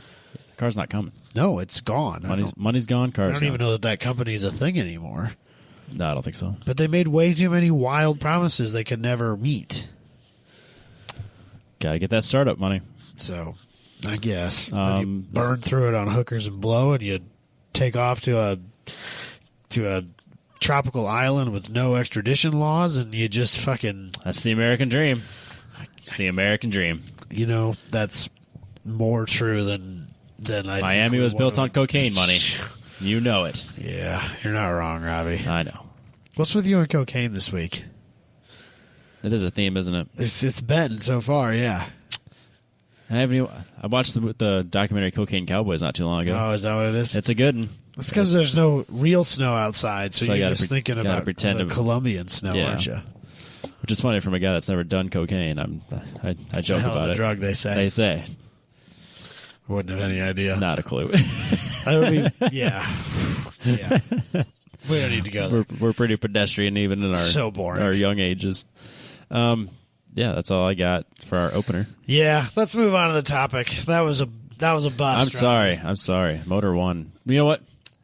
car's not coming. No, it's gone. Money's gone. I Car's don't gone. even know that company's a thing anymore. No, I don't think so. But they made way too many wild promises they could never meet. Got to get that startup money. So, I guess then you Um, burn through it on hookers and blow, and you take off to a tropical island with no extradition laws, and you just fucking, That's the American dream. It's the American dream. you know, that's more true than I. Miami think was we built wanna- on cocaine money. You know it. Yeah, you're not wrong, Robbie. I know. What's with you and cocaine this week? It is a theme, isn't it? It's been so far, yeah. And I watched the documentary Cocaine Cowboys not too long ago. Oh, is that what it is? It's a good one. It's because there's no real snow outside, so So you you're gotta just thinking gotta about pretend the to- Colombian snow, Yeah. aren't you? Which is funny from a guy that's never done cocaine. I It's a joke hell of about a it. drug, they say. They say. Wouldn't have any idea. Not a clue. That would be, yeah. Yeah. We don't need to go there. we're pretty pedestrian even in our So boring. our young ages. Yeah, that's all I got for our opener. Yeah, let's move on to the topic. That was a bust. I'm sorry. Motor One. You know what?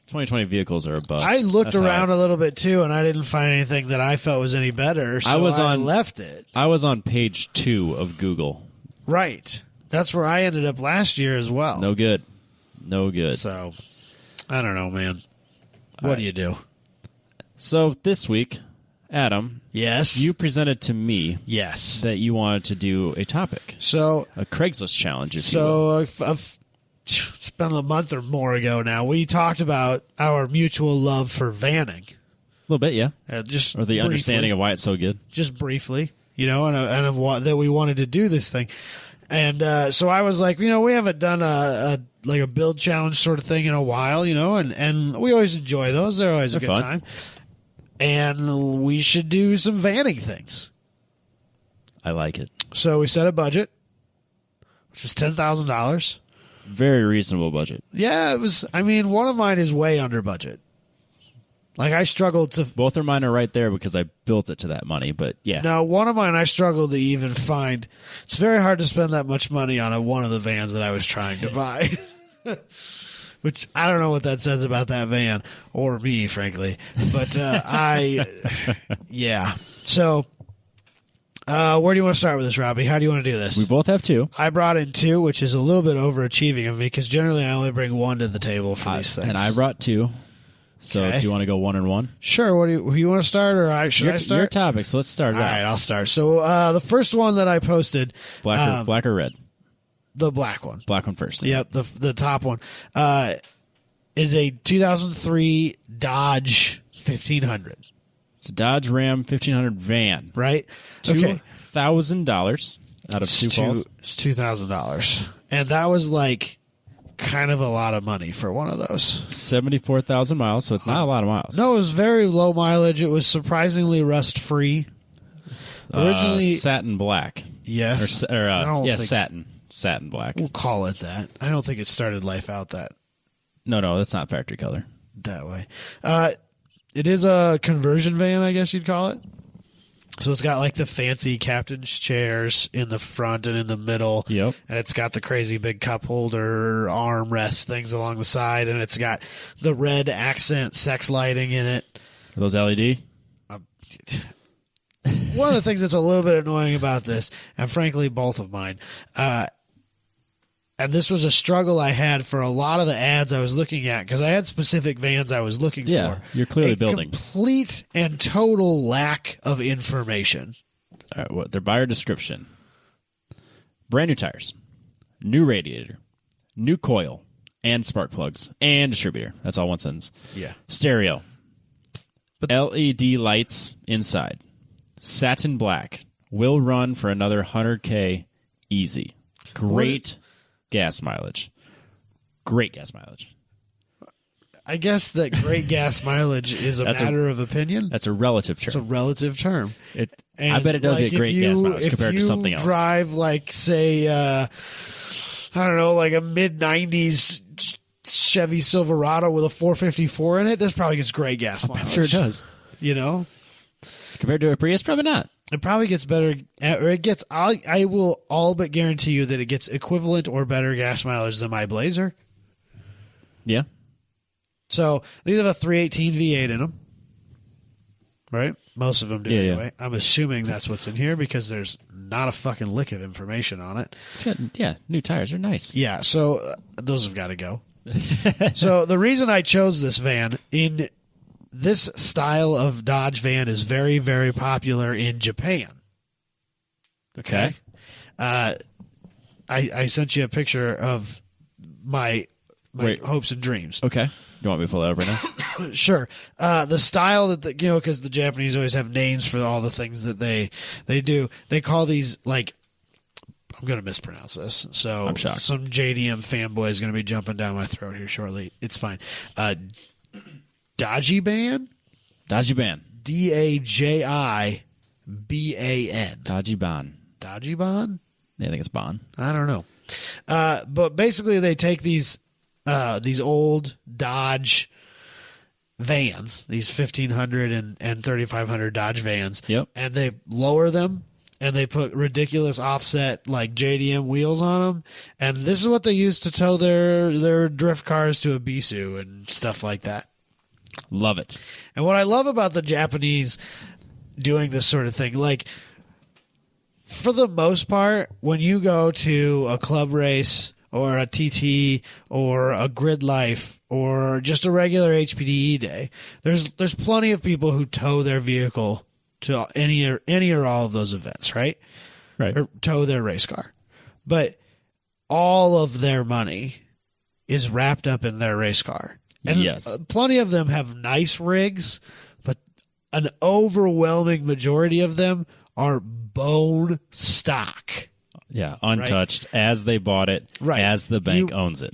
2020 vehicles are a bust. I looked That's how around a little bit too, and I didn't find anything that I felt was any better. So I left it. I was on page 2 of Google. Right. That's where I ended up last year as well. No good. No good. So I don't know, man. What do you do? So this week, Adam, Yes. you presented to me Yes. that you wanted to do a topic, So a Craigslist challenge, if you will. it's been a month or more ago now. We talked about our mutual love for vanning. A little bit, yeah. Just Or the briefly. understanding of why it's so good. Just briefly, and of what that we wanted to do this thing. And so I was like, we haven't done a build challenge sort of thing in a while, and we always enjoy those. They're always a They're good fun. time. And we should do some vanning things. I like it. So we set a budget, which was $10,000. Very reasonable budget. Yeah, it was. I mean, one of mine is way under budget. Like I struggled to. Both of mine are right there because I built it to that money, but yeah. No, one of mine I struggled to even find. It's very hard to spend that much money on one of the vans that I was trying to buy. Which I don't know what that says about that van or me, frankly. But yeah. So, where do you want to start with this, Robbie? How do you want to do this? We both have 2. I brought in 2, which is a little bit overachieving of me because generally I only bring 1 to the table for these things. And I brought 2. So Okay. do you want to go 1 and 1? Sure. What do you want to start, or should I start? Your topic, so let's start it All out. right, I'll start. So the first one that I posted, Black or red? the black one. Black one first. Yep, the top one is a 2003 Dodge 1500. It's a Dodge Ram 1500 van. Right? Okay. $2,000 out of Sioux Falls. It's $2,000, and that was like kind of a lot of money for one of those. 74,000 miles, so it's not a lot of miles. No, it was very low mileage. It was surprisingly rust free. Originally, satin black. yes, I don't think- Satin black. We'll call it that. I don't think it started life out that No, that's not factory color. way. It is a conversion van, I guess you'd call it. So it's got like the fancy captain's chairs in the front and in the middle. Yep. And it's got the crazy big cup holder, armrest things along the side. And it's got the red accent sex lighting in it. Are those LED? One of the things that's a little bit annoying about this, and frankly, both of mine, and this was a struggle I had for a lot of the ads I was looking at because I had specific vans I was looking Yeah, for. you're clearly a building. Complete and total lack of information. All right, what their buyer description: brand new tires, new radiator, new coil, and spark plugs, and distributor. That's all one sentence. Yeah. Stereo, LED lights inside, satin black, will run for another 100K easy. Great gas mileage. Great gas mileage. I guess that great gas mileage is a matter of opinion. That's a relative term. It's a relative term. I bet it does get great gas mileage compared to something else. If you drive, like, say, I don't know, like a mid-90s Chevy Silverado with a 454 in it, this probably gets great gas mileage. I'm sure it does. You know? Compared to a Prius, probably not. It probably gets better, or it gets, I will all but guarantee you that it gets equivalent or better gas mileage than my Blazer. Yeah. So these have a 318 V8 in them, right? Most of them do anyway. I'm assuming that's what's in here because there's not a fucking lick of information on it. It's got, new tires are nice. Yeah, so those have got to go. So the reason I chose this van in this style of Dodge van is very, very popular in Japan. Okay. I sent you a picture of my hopes and dreams. Okay. You want me to pull that up right now? Sure. The style that because the Japanese always have names for all the things that they do. They call these, like, I'm going to mispronounce this, so I'm shocked. Some JDM fanboy is going to be jumping down my throat here shortly. It's fine. Dajiban? Dajiban. Dajiban. Dajiban. Dajiban? Yeah, I think it's Ban. I don't know. But basically they take these old Dodge vans, these 1500 and 3500 Dodge vans, Yep. and they lower them and they put ridiculous offset like JDM wheels on them, and this is what they use to tow their drift cars to Ibisu and stuff like that. Love it. And what I love about the Japanese doing this sort of thing, like, for the most part, when you go to a club race or a TT or a Grid Life or just a regular HPDE day, there's plenty of people who tow their vehicle to any or all of those events, right? Right. Or tow their race car. But all of their money is wrapped up in their race car. And yes. Plenty of them have nice rigs, but an overwhelming majority of them are bone stock. Yeah, untouched as they bought it, Right. as the bank owns it.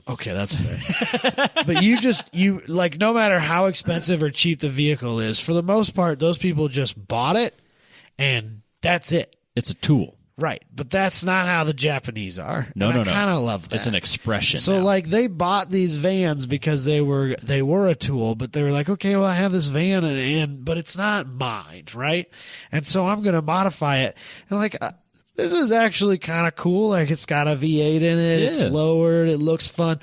Okay, that's fair. But you like, no matter how expensive or cheap the vehicle is, for the most part, those people just bought it and that's it. It's a tool. Right. But that's not how the Japanese are. No. I kind of love that. It's an expression. So now. like, they bought these vans because they were a tool, but they were like, okay, well, I have this van but it's not mine, right? And so I'm going to modify it. And like, this is actually kind of cool. Like, it's got a V8 in it. Yeah. It's lowered. It looks fun.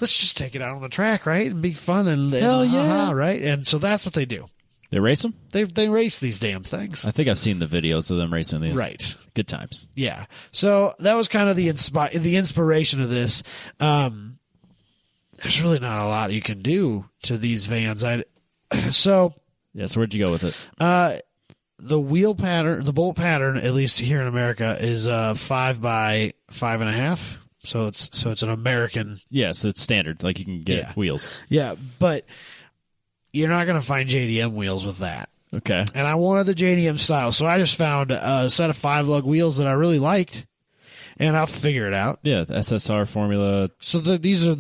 Let's just take it out on the track, right? And be fun and Hell yeah. right? And so that's what they do. They race them? They race these damn things. I think I've seen the videos of them racing these. Right. Good times. Yeah. So that was kind of the inspiration of this. There's really not a lot you can do to these vans. So where'd you go with it? the wheel pattern, the bolt pattern, at least here in America, is 5 by 5.5. So it's an American. Yes, it's standard. Like, you can get wheels. Yeah, but you're not going to find JDM wheels with that. Okay. And I wanted the JDM style, so I just found a set of 5-lug wheels that I really liked, and I'll figure it out. Yeah, the SSR formula. So these are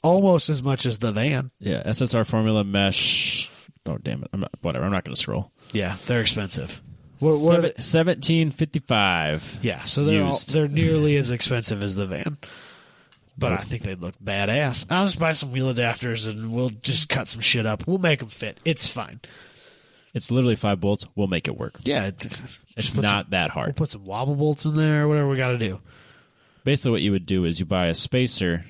almost as much as the van. Yeah, SSR formula mesh. Oh, damn it. I'm not going to scroll. Yeah, they're expensive. What are they? $17.55. Yeah, so they're nearly as expensive as the van. But I think they'd look badass. I'll just buy some wheel adapters and we'll just cut some shit up. We'll make them fit. It's fine. It's literally 5 bolts. We'll make it work. Yeah. It's not that hard. We'll put some wobble bolts in there, whatever we got to do. Basically, what you would do is you buy a spacer.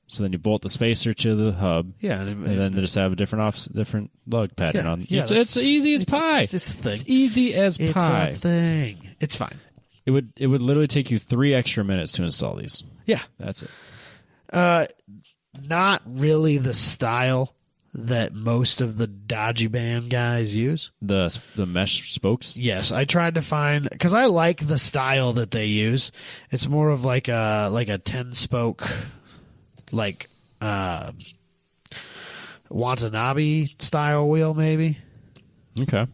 So then you bolt the spacer to the hub. Yeah. And then they just have a different lug pattern on. Yeah, It's easy as pie. It's a thing. It's easy as pie. It's a thing. It's fine. It would literally take you 3 extra minutes to install these. Yeah. That's it. Not really the style that most of the Dodgy Band guys use. The mesh spokes? Yes, I tried to find, because I like the style that they use. It's more of like a 10 spoke, like Watanabe style wheel, maybe. Okay.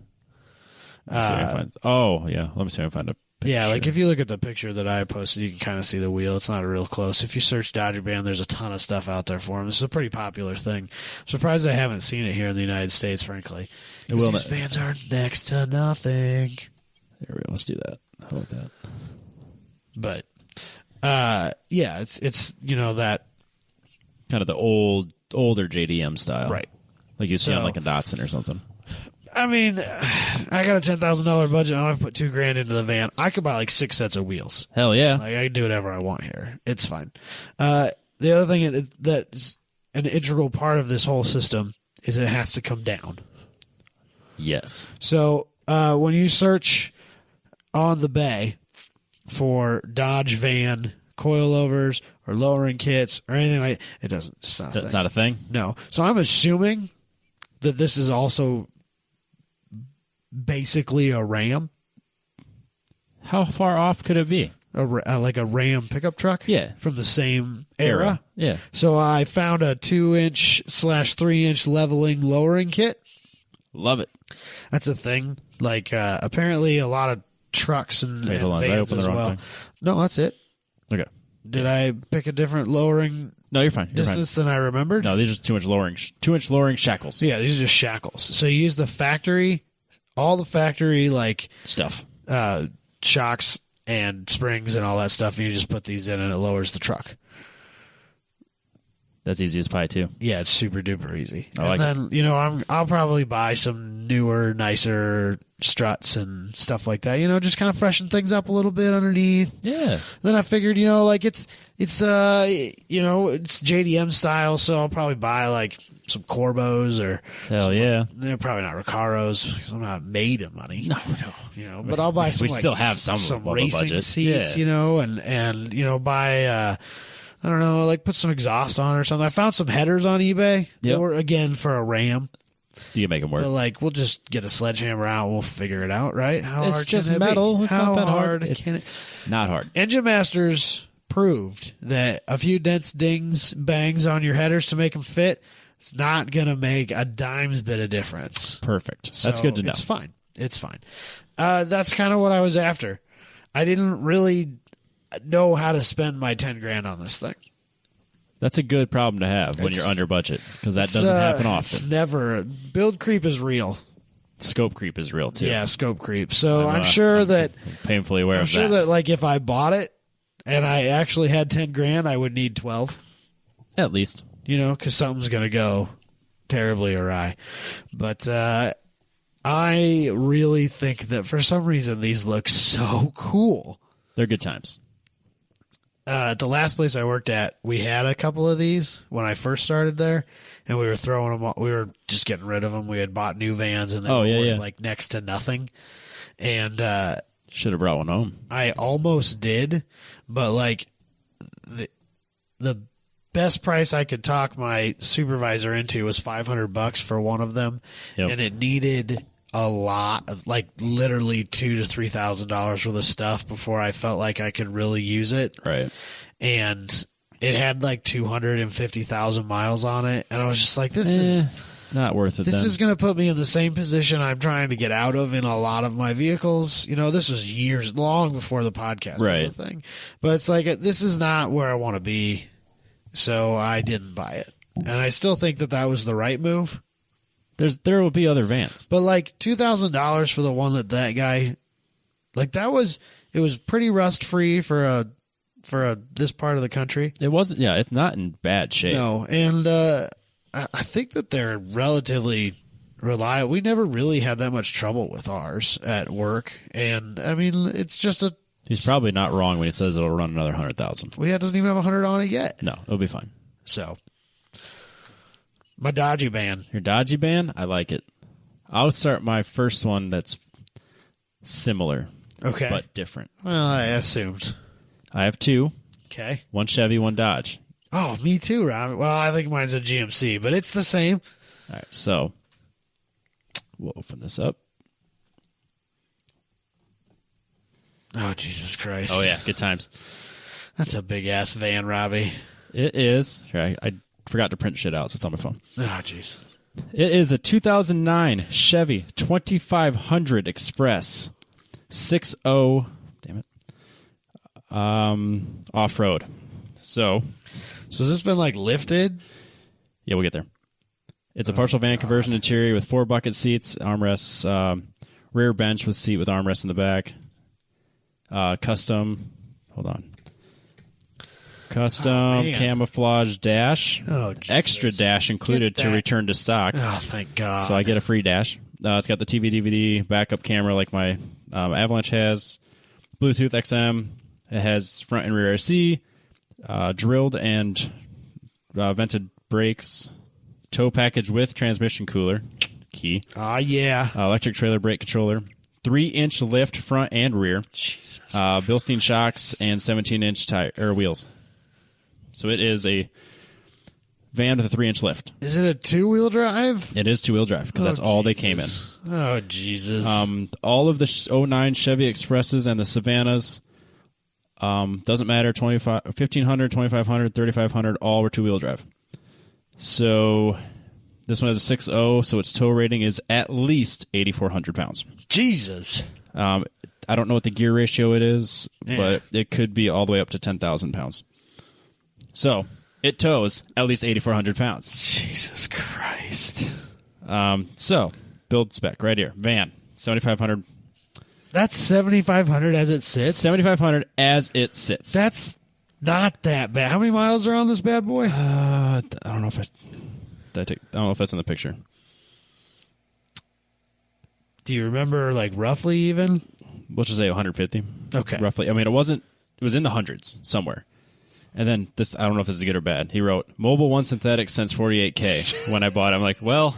Let me see if I can find. Oh yeah, let me see if I can find a picture. Yeah, like if you look at the picture that I posted, you can kind of see the wheel. It's not real close. If you search Dodger Band, there's a ton of stuff out there for them. This is a pretty popular thing. I'm surprised I haven't seen it here in the United States, frankly. These fans are next to nothing. There we go. Let's do that. How about that? But yeah, it's that kind of the older JDM style, right? Like you see on like a Datsun or something. I mean, I got a $10,000 budget. I put $2,000 into the van. I could buy like 6 sets of wheels. Hell yeah! Like I can do whatever I want here. It's fine. The other thing that's an integral part of this whole system is it has to come down. Yes. So when you search on the bay for Dodge van coilovers or lowering kits or anything like it doesn't. It's not a thing. No. So I'm assuming that this is also basically a Ram. How far off could it be? Like a Ram pickup truck? Yeah. From the same era? Yeah. So I found a 2-inch/3-inch leveling lowering kit. Love it. That's a thing. Like apparently a lot of trucks and vans as well. Thing. No, that's it. Okay. Did I pick a different lowering No, you're fine. distance than I remembered? No, these are 2-inch lowering shackles. Yeah, these are just shackles. So you use the factory, all the factory like stuff, shocks and springs and all that stuff, and you just put these in and it lowers the truck. That's easy as pie too. Yeah, it's super duper easy. I like and then, I'll probably buy some newer, nicer struts and stuff like that. Just kind of freshen things up a little bit underneath. Yeah. Then I figured, it's JDM style, so I'll probably buy like some Corbos or hell yeah. They're probably not Recaros because I'm not made of money. No. But I'll buy some. We still have some racing budget. seats, and buy. I don't know, like put some exhaust on or something. I found some headers on eBay. They were, again, for a Ram. You can make them work. But, we'll just get a sledgehammer out. We'll figure it out, right? How it's hard just can it metal. be? It's How not that hard can it? Not hard. Engine Masters proved that a few dents, dings, bangs on your headers to make them fit, it's not going to make a dime's bit of difference. Perfect. That's good to know. It's fine. It's fine. That's kind of what I was after. I didn't really know how to spend my $10,000 on this thing. That's a good problem to have when you're under budget because that doesn't happen often. It's never. Build creep is real. Scope creep is real too. Yeah, scope creep. So I'm sure that painfully aware of that. I'm sure that if I bought it and I actually had $10,000, I would need 12. At least, because something's gonna go terribly awry. But I really think that for some reason these look so cool. They're good times. At the last place I worked at, we had a couple of these when I first started there, and we were throwing them. We were just getting rid of them. We had bought new vans, and they were worth next to nothing. And should have brought one home. I almost did, but the best price I could talk my supervisor into was $500 for one of them, and it needed a lot of literally $2,000 to $3,000 worth of stuff before I felt like I could really use it. Right. And it had 250,000 miles on it. And I was just like, this is not worth it. This is going to put me in the same position I'm trying to get out of in a lot of my vehicles. This was years long before the podcast was a thing, but it's this is not where I want to be. So I didn't buy it. And I still think that was the right move. There will be other vans, but $2,000 for the one that guy, it was pretty rust free for this part of the country. It wasn't. Yeah, it's not in bad shape. No, and I think that they're relatively reliable. We never really had that much trouble with ours at work. And, I mean, it's just He's probably not wrong when he says it'll run another 100,000. it doesn't even have 100 on it yet. No, it'll be fine. So, my Dodgy van. Your Dodgy van? I like it. I'll start my first one that's similar, Okay. but different. Well, I assumed. I have two. Okay. One Chevy, one Dodge. Oh, me too, Rob. Well, I think mine's a GMC, but it's the same. All right, so we'll open this up. Oh, Jesus Christ. Oh, yeah, good times. That's a big-ass van, Robbie. It is. Here, I forgot to print shit out, so it's on my phone. Oh, jeez. It is a 2009 Chevy 2500 Express 6.0. Damn it. Off-road. So has this been, like, lifted? yeah, we'll get there. It's a partial van conversion interior with 4 bucket seats, armrests, rear bench with seat with armrests in the back. Custom camouflage dash. Oh, Jesus. Extra dash included to return to stock. Oh, thank God. So I get a free dash. It's got the TV, DVD, backup camera like my Avalanche has, Bluetooth XM. It has front and rear AC, drilled and vented brakes, tow package with transmission cooler, key. Oh, yeah. Electric trailer brake controller, 3-inch lift front and rear. Jesus. Bilstein shocks and 17-inch wheels. So it is a van with a 3-inch lift. Is it a two-wheel drive? It is 2-wheel drive because that's all they came in. Oh, Jesus. All of the 09 Chevy Expresses and the Savannahs, doesn't matter, 1500, 2500, 3500, all were 2-wheel drive. So this one has a 6.0, so its tow rating is at least 8,400 pounds. Jesus. I don't know what the gear ratio it is, but it could be all the way up to 10,000 pounds. So it tows at least 8,400 pounds. Jesus Christ. So build spec right here. Van, 7,500. That's 7,500 as it sits? 7,500 as it sits. That's not that bad. How many miles are on this bad boy? I don't know if I don't know if that's in the picture. Do you remember, like, roughly even? We'll just say 150. Okay. Roughly. I mean, it was in the hundreds somewhere. And then this, I don't know if this is good or bad. He wrote, Mobile One Synthetic since 48K when I bought it. I'm like, well,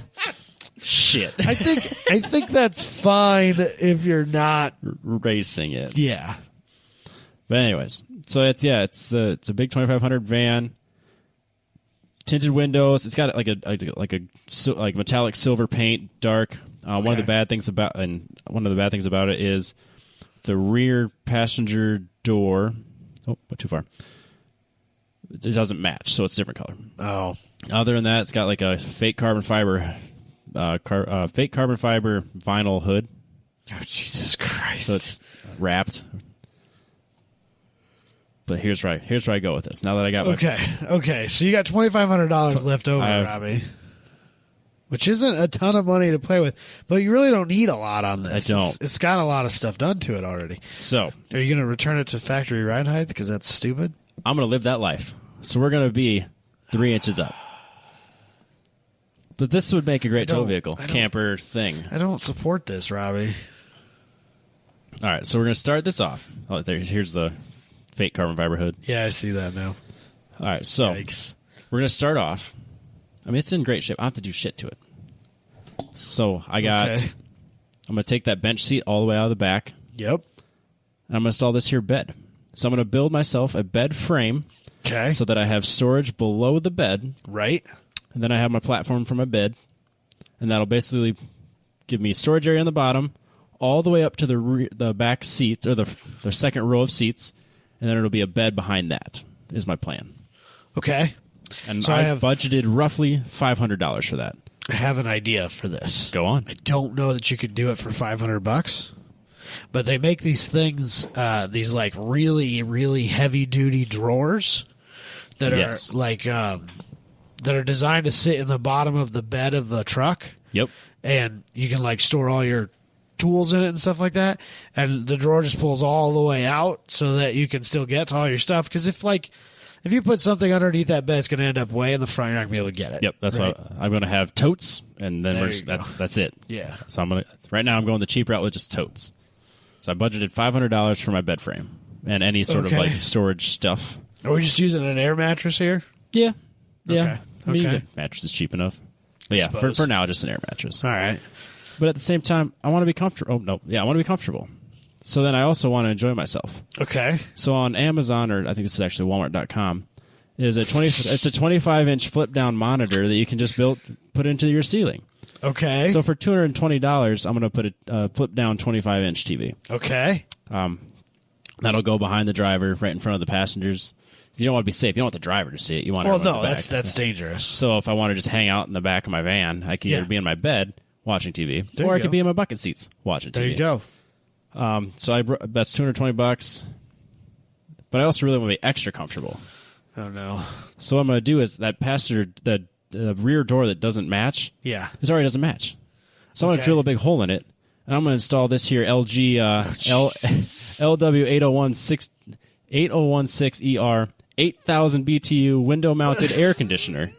shit. I think that's fine if you're not Racing it. Yeah. But anyways, so it's a big 2,500 van, tinted windows. It's got like a metallic silver paint, dark. One of the bad things about it is the rear passenger door. Oh, went too far. It doesn't match, so it's a different color. Oh. Other than that, it's got like a fake carbon fiber vinyl hood. Oh, Jesus Christ. So it's wrapped. But here's where I go with this. Now that I got Okay. So you got $2,500 left over, Robbie. Which isn't a ton of money to play with, but you really don't need a lot on this. I don't. It's got a lot of stuff done to it already. So are you going to return it to factory ride height because that's stupid? I'm going to live that life. So we're going to be 3 inches up. But this would make a great tow vehicle, camper thing. I don't support this, Robbie. All right, so we're going to start this off. Oh, here's the fake carbon fiber hood. Yeah, I see that now. All right, so Yikes. we're going to start off. I mean, it's in great shape. I don't have to do shit to it. So I'm going to take that bench seat all the way out of the back. Yep. And I'm going to install this here bed. So I'm going to build myself a bed frame so that I have storage below the bed. Right. And then I have my platform for my bed. And that'll basically give me storage area on the bottom all the way up to the back seats, or the second row of seats. And then it'll be a bed behind that is my plan. Okay. And so I have budgeted roughly $500 for that. I have an idea for this. Go on. I don't know that you could do it for $500, but they make these things, these like really, really heavy duty drawers that are like that are designed to sit in the bottom of the bed of the truck. Yep. And you can like store all your tools in it and stuff like that. And the drawer just pulls all the way out so that you can still get to all your stuff. Because if If you put something underneath that bed, it's going to end up way in the front. You're not going to be able to get it. Yep, that's right. why I'm going to have totes, and then There you go. that's it. Yeah. So right now I'm going the cheap route with just totes. So I budgeted $500 for my bed frame and any sort of Okay. like storage stuff. Are we just using an air mattress here? Yeah. Yeah. Okay. I mean, Okay. mattress is cheap enough. But yeah, Suppose. for now, just an air mattress. All right. But at the same time, I want to be comfortable. Oh, no. Yeah, I want to be comfortable. So then I also want to enjoy myself. Okay. So on Amazon, or I think this is actually Walmart.com, it's a 25-inch flip-down monitor that you can just put into your ceiling. Okay. So for $220, I'm going to put a flip-down 25-inch TV. Okay. That'll go behind the driver, right in front of the passengers. You don't want to be safe. You don't want the driver to see it. You want everyone in the back. that's dangerous. So if I want to just hang out in the back of my van, I can either be in my bed watching TV, There or you I go. could be in my bucket seats watching TV. There you go. So that's $220, but I also really want to be extra comfortable. Oh no. So what I'm going to do is that passenger, the rear door that doesn't match, Yeah. it already doesn't match. So I'm going to Okay. drill a big hole in it, and I'm going to install this here LG LW8016ER 8000 BTU window-mounted air conditioner.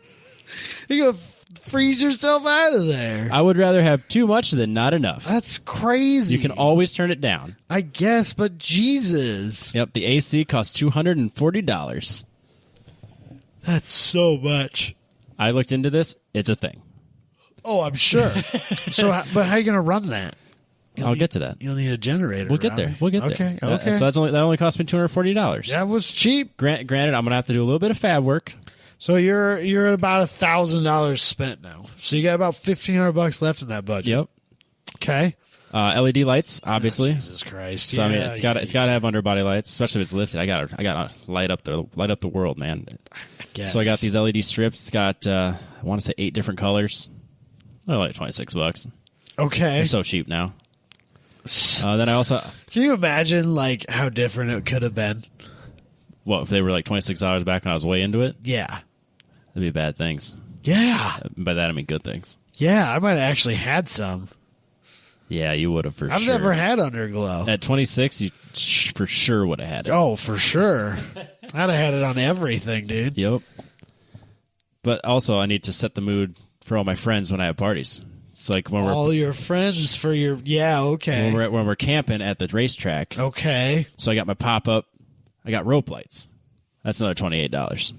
You're gonna freeze yourself out of there. I would rather have too much than not enough. That's crazy. You can always turn it down. I guess, but Jesus. Yep, the AC costs $240. That's so much. I looked into this. It's a thing. Oh, I'm sure. But how are you going to run that? I'll get to that. You'll need a generator. We'll get there. Robbie. We'll get Okay. there. Okay. So that only cost me $240. That was cheap. Granted, I'm gonna have to do a little bit of fab work. So you're at about $1,000 spent now. So you got about $1,500 left in that budget. Yep. Okay. LED lights, obviously. Jesus Christ. So I mean, Yeah, it's got to have underbody lights, especially if it's lifted. I got to light up the world, man. guess. So I got these LED strips. It's got I want to say 8 different colors. They're like $26. Okay. They're so cheap now. Then I also, Can you imagine like how different it could have been? well, if they were like $26 back when I was way into it, Yeah. that'd be bad things. Yeah. By that I mean good things. Yeah. I might have actually had some. Yeah, you would have for I've sure. never had Underglow. At 26, you for sure would have had it. Oh, for sure. I'd have had it on everything, dude. Yep. But also, I need to set the mood for all my friends when I have parties. It's like when All your friends for your okay. when we're camping at the racetrack. Okay. So I got my pop-up. I got rope lights. That's another $28.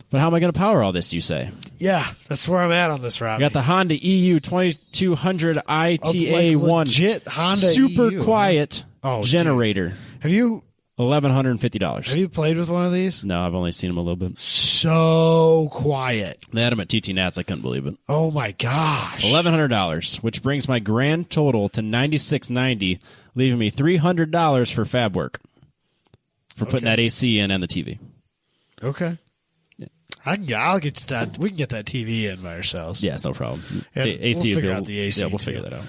But how am I going to power all this, you say? Yeah, that's where I'm at on this, I Robbie. got the Honda EU 2200 ITA1 legit Honda super EU, huh? quiet Oh, generator. Have you $1,150. played with one of these? No, I've only seen them a little bit. So quiet. They had them at TT Nats. I couldn't believe it. Oh my gosh. $1,100, which brings my grand total to $96.90, leaving me $300 for fab work for putting that AC in and the TV. Okay. I'll get to that. We can get that TV in by ourselves. Yeah, it's no problem. And The AC we'll figure bill- out the AC Yeah, we'll too. figure that out.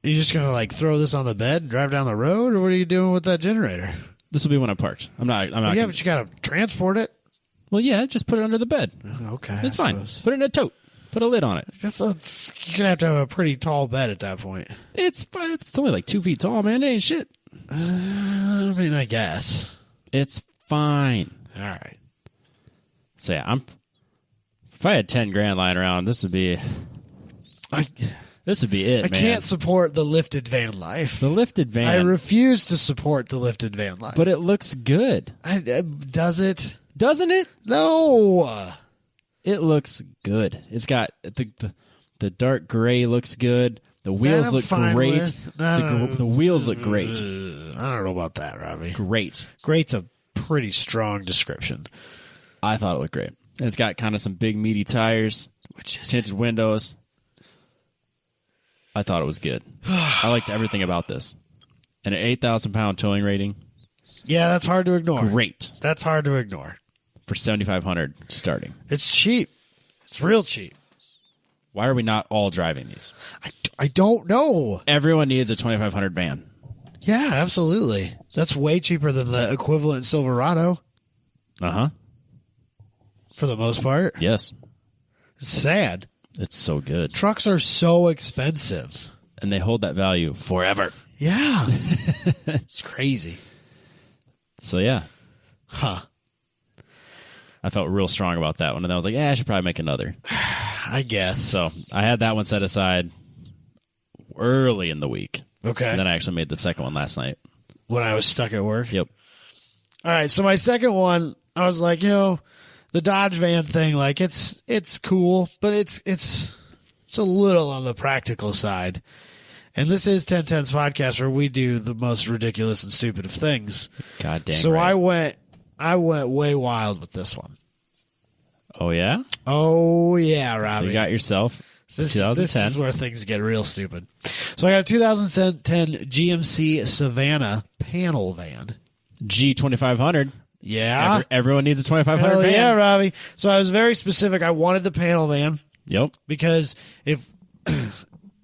You just gonna like throw this on the bed and drive down the road, or what are you doing with that generator? This will be when I'm parked. I'm not. Yeah, gonna- but you gotta transport it. well, yeah, just put it under the bed. Okay, It's I fine. suppose. Put it in a tote. Put a lid on it. You're gonna have to have a pretty tall bed at that point. It's fine. It's only like 2 feet tall, man. It ain't shit. I mean, I guess. It's fine. All right. So yeah, if I had 10 grand lying around, this would be it, I man. can't support the lifted van life. The lifted van. I refuse to support the lifted van life. but it looks good, Does it? doesn't it? No. It looks good. It's got the dark gray looks good. The wheels I'm look fine great. with. No. The wheels look great. I don't know about that, Robbie. Great. Great's a pretty strong description. I thought it looked great. And it's got kind of some big meaty tires, tinted windows. I thought it was good. I liked everything about this. And an 8,000-pound towing rating. Yeah, that's hard to ignore. Great That's hard to ignore. for $7,500 starting. It's cheap. It's real cheap. Why are we not all driving these? I don't know. Everyone needs a 2,500 van. Yeah, absolutely. That's way cheaper than the equivalent Silverado Uh-huh. for the most part. Yes. It's sad. It's so good. Trucks are so expensive. And they hold that value forever. Yeah. It's crazy. So, yeah. Huh. I felt real strong about that one, and I was like, I should probably make another. I guess. So I had that one set aside early in the week. Okay. And then I actually made the second one last night. When I was stuck at work? Yep. All right, so my second one, I was like, the Dodge van thing, like it's cool, but it's a little on the practical side. And this is 1010's podcast where we do the most ridiculous and stupid of things. God dang. So right. I went way wild with this one. Oh yeah? Oh yeah, Robbie. So you got yourself This 2010. is where things get real stupid. So I got a 2010 GMC Savannah panel van. G2500. Yeah. Everyone needs a 2500 Hell van. yeah, Robbie. So I was very specific. I wanted the panel van Yep. because if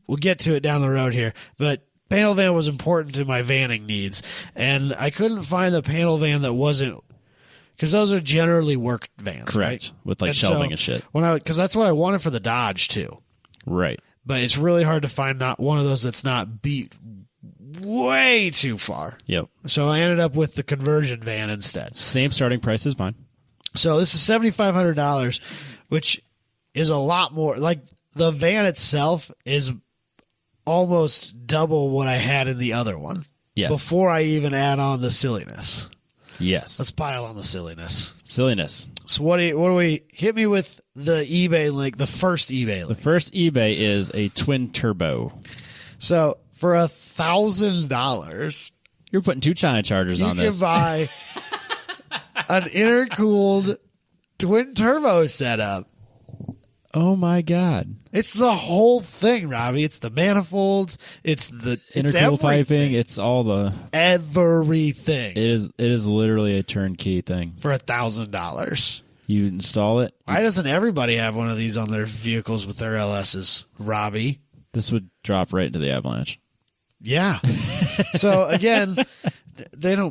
we'll get to it down the road here, but panel van was important to my vanning needs, and I couldn't find the panel van that wasn't, because those are generally work vans, Correct. right? With like And shelving so and shit. because that's what I wanted for the Dodge too. Right. But it's really hard to find not one of those that's not beat way too far. Yep. So I ended up with the conversion van instead. Same starting price as mine. So this is $7,500, which is a lot more. Like the van itself is almost double what I had in the other one. Yes. Before I even add on the silliness. Yes. Let's pile on the silliness. Silliness. So what do we hit me with the eBay link, the first eBay The link. first eBay is a twin turbo. So for $1,000, You're putting two China Chargers on you this. can buy an intercooled twin turbo setup. Oh my God. It's the whole thing, Robbie. It's the manifolds. It's Intercool piping. It's all the everything. It is literally a turnkey thing. For $1,000. You install it. Why doesn't everybody have one of these on their vehicles with their LSs, Robbie? This would drop right into the avalanche. Yeah. So again,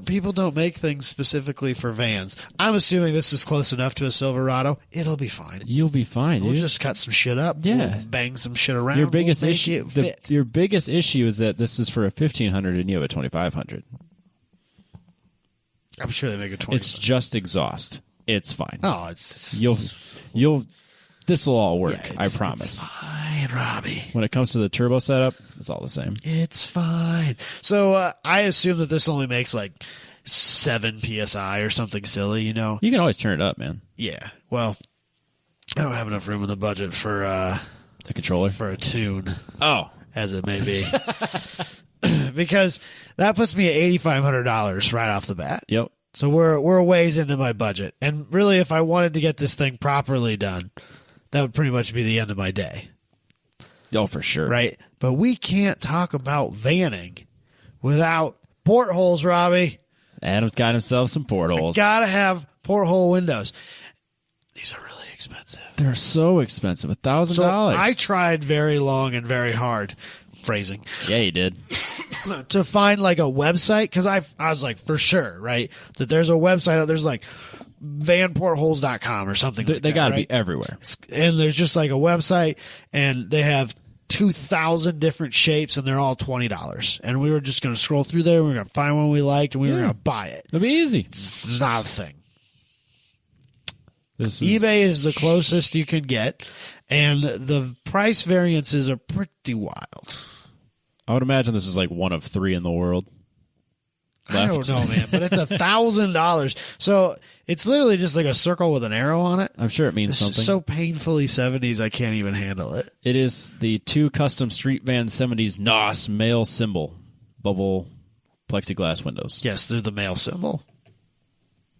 people don't make things specifically for vans. I'm assuming this is close enough to a Silverado. It'll be fine. You'll be fine, We'll dude. just cut some shit up. Yeah. We'll bang some shit around. Your biggest we'll make issue. it fit. Your biggest issue is that this is for a 1500 and you have a 2500. I'm sure they make a 20. It's just exhaust. It's fine. Oh, it's You'll. This will all work. yeah, I it's promise. fine, Robbie. When it comes to the turbo setup, it's all the same. It's fine. So I assume that this only makes like 7 psi or something silly, You can always turn it up, man. Yeah. Well, I don't have enough room in the budget for The controller. for a tune, Oh, as it may be, because that puts me at $8,500 right off the bat. yep. So we're a ways into my budget, and really, if I wanted to get this thing properly done, that would pretty much be the end of my day. Oh, for sure. Right? But we can't talk about vanning without portholes, Robbie. Adam's got himself some portholes. Gotta have porthole windows. These are really expensive. They're so expensive. $1,000. So I tried very long and very hard, phrasing, Yeah, you did. to find like a website, because I was like, for sure, right, that there's a website, there's like vanportholes.com or something like They that, got to right? be everywhere. And there's just like a website, and they have 2,000 different shapes, and they're all $20. And we were just going to scroll through there, we were going to find one we liked, and we were Yeah. going to buy it. It'll be easy. It's not a thing. This eBay is the closest you can get, and the price variances are pretty wild. I would imagine this is like one of 3 in the world. I don't Left. know, man, but it's $1,000. So it's literally just like a circle with an arrow on it. I'm sure it means It's something. so painfully 70s, I can't even handle it. It is the 2 custom Street Van 70s NOS male symbol. Bubble plexiglass windows. Yes, they're the male symbol.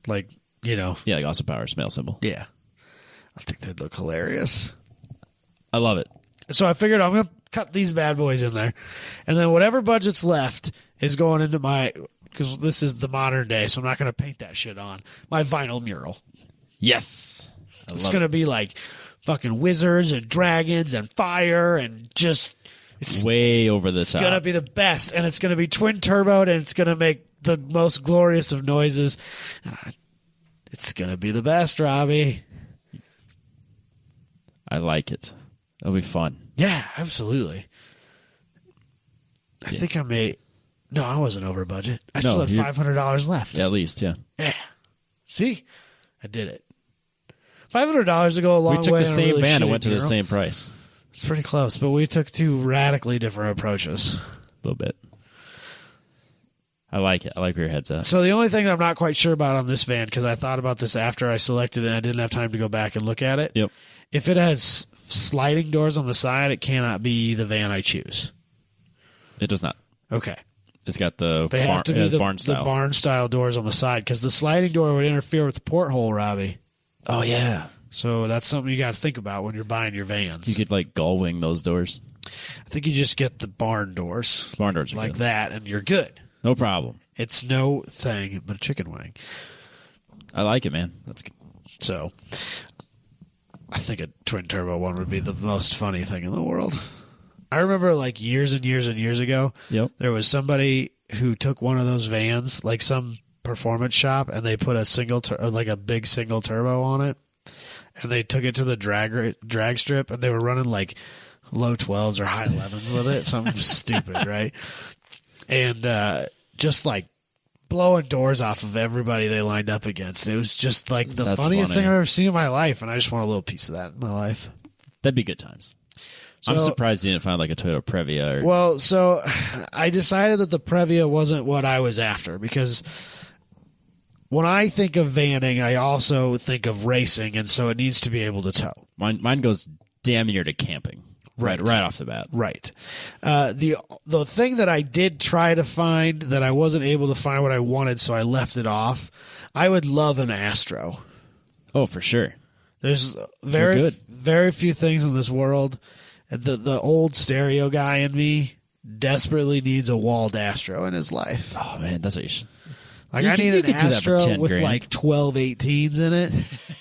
Like, Yeah, like Austin Powers male symbol. yeah. I think they'd look hilarious. I love it. So I figured I'm going to cut these bad boys in there. And then whatever budget's left is going into my, because this is the modern day, so I'm not going to paint that shit on, my vinyl mural. Yes. It's going to be like fucking wizards and dragons and fire and just, it's way over the top. going to be the best. And it's going to be twin turboed, and it's going to make the most glorious of noises. It's going to be the best, Robbie. I like it. It'll be fun. Yeah, absolutely. I think I made. No, I wasn't over budget. I still had you're- $500 left. Yeah, at least, yeah. Yeah. See? I did it. $500 to go a long way. We took the same really van and shitty went to the bureau. same price. It's pretty close, but we took two radically different approaches. A little bit. I like it. I like where your head's at. So the only thing that I'm not quite sure about on this van, because I thought about this after I selected it and I didn't have time to go back and look at it. Yep. If it has sliding doors on the side, it cannot be the van I choose. It does not. Okay. It's got the They have to be the barn style. the barn style doors on the side, because the sliding door would interfere with the porthole, Robbie. Oh, yeah. So that's something you got to think about when you're buying your vans. You could, like, gull wing those doors. I think you just get the barn doors. Barn doors are like good. that, and you're good. No problem. It's no thing but a chicken wing. I like it, man. That's good. So I think a twin turbo one would be the most funny thing in the world. I remember like years and years and years ago, Yep. there was somebody who took one of those vans, like some performance shop, and they put a big single turbo on it, and they took it to the drag strip, and they were running like low 12s or high 11s with it, something stupid, right? And just like blowing doors off of everybody they lined up against. It was just like the That's funniest funny. thing I've ever seen in my life, and I just want a little piece of that in my life. That'd be good times. I'm So- surprised you didn't find like a Toyota Previa. Or, Well, so I decided that the Previa wasn't what I was after, because when I think of vanning, I also think of racing, and so it needs to be able to tow. mine goes damn near to camping. Right off the bat. Right. The thing that I did try to find that I wasn't able to find what I wanted, so I left it off. I would love an Astro. Oh, for sure. There's They're good. very few things in this world. The old stereo guy in me desperately needs a walled Astro in his life. Oh, man, that's what you should. Like, You I could- need you an could do that for Astro 10 with grand. like 12 18s in it.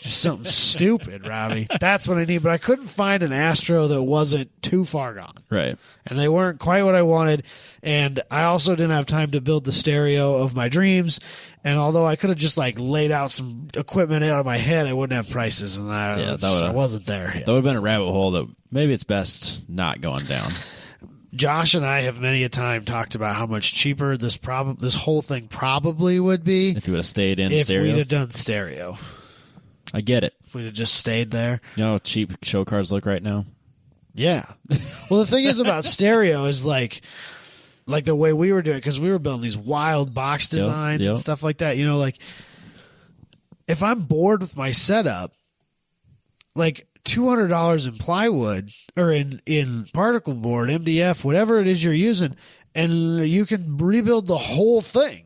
Just something stupid, Robbie. That's what I need. But I couldn't find an Astro that wasn't too far gone. Right. And they weren't quite what I wanted. And I also didn't have time to build the stereo of my dreams. And although I could have just like laid out some equipment out of my head, I wouldn't have prices. And Yeah, I wasn't there yet. That would have been a rabbit hole that maybe it's best not going down. Josh and I have many a time talked about how much cheaper this whole thing probably would be If you would have stayed in if stereos. we'd have done stereo. I get it. If we'd have just stayed there. You know how cheap show cars look right now? Yeah. Well, the thing is about stereo is like the way we were doing it, because we were building these wild box designs yep. and stuff like that. You know, like if I'm bored with my setup, like $200 in plywood or in particle board, MDF, whatever it is you're using, and you can rebuild the whole thing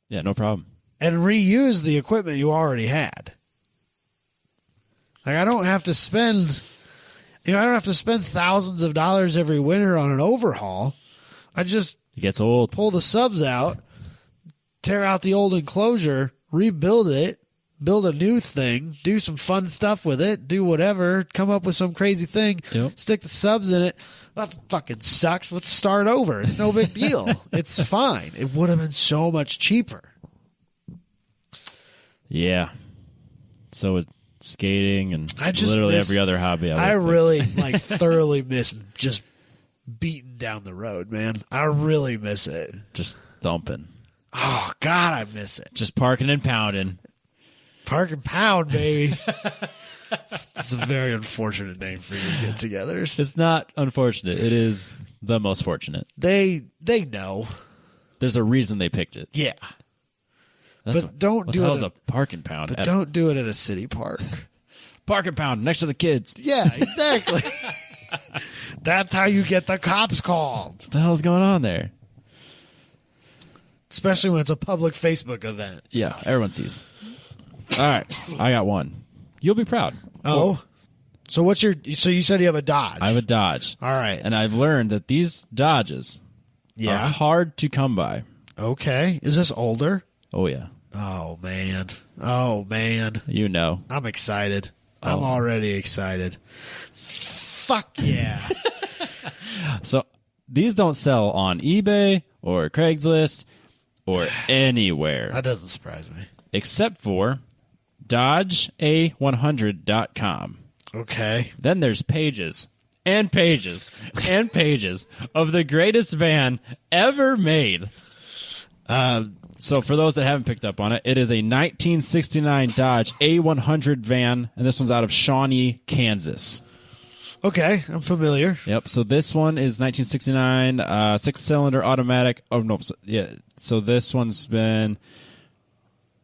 Yeah, no problem. and reuse the equipment you already had. Like I don't have to spend thousands of dollars every winter on an overhaul. I just It gets old. pull the subs out, tear out the old enclosure, rebuild it, build a new thing, do some fun stuff with it, do whatever, come up with some crazy thing, Yep. stick the subs in it. That fucking sucks. Let's start over. It's no big deal. It's fine. It would have been so much cheaper. Yeah. So with skating and I just literally miss- every other hobby. I like. really thoroughly miss just beating down the road, man. I really miss it. Just thumping. Oh God, I miss it. Just parking and pounding. Park and pound, baby. It's a very unfortunate name for your get-togethers. It's not unfortunate. It is the most fortunate. They know. There's a reason they picked it. Yeah. That's But don't what do the it hell's at- a park and pound? But At don't do it at a city park. park and pound next to the kids. Yeah, exactly. That's how you get the cops called. What the hell's going on there? Especially when it's a public Facebook event. Yeah, everyone sees. All right, I got one. You'll be proud. Oh. So you said you have a Dodge. I have a Dodge. All right. And I've learned that these Dodges are Yeah. hard to come by. Okay. Is this older? Oh, yeah. Oh man. Oh man. You know. I'm excited. I'm Oh. already excited. Fuck yeah. So these don't sell on eBay or Craigslist or anywhere That doesn't surprise me. except for DodgeA100.com. Okay. Then there's pages and pages and pages of the greatest van ever made. So for those that haven't picked up on it, it is a 1969 Dodge A100 van, and this one's out of Shawnee, Kansas. Okay, I'm familiar. Yep. So this one is 1969, 6-cylinder automatic. Oh no, So this one's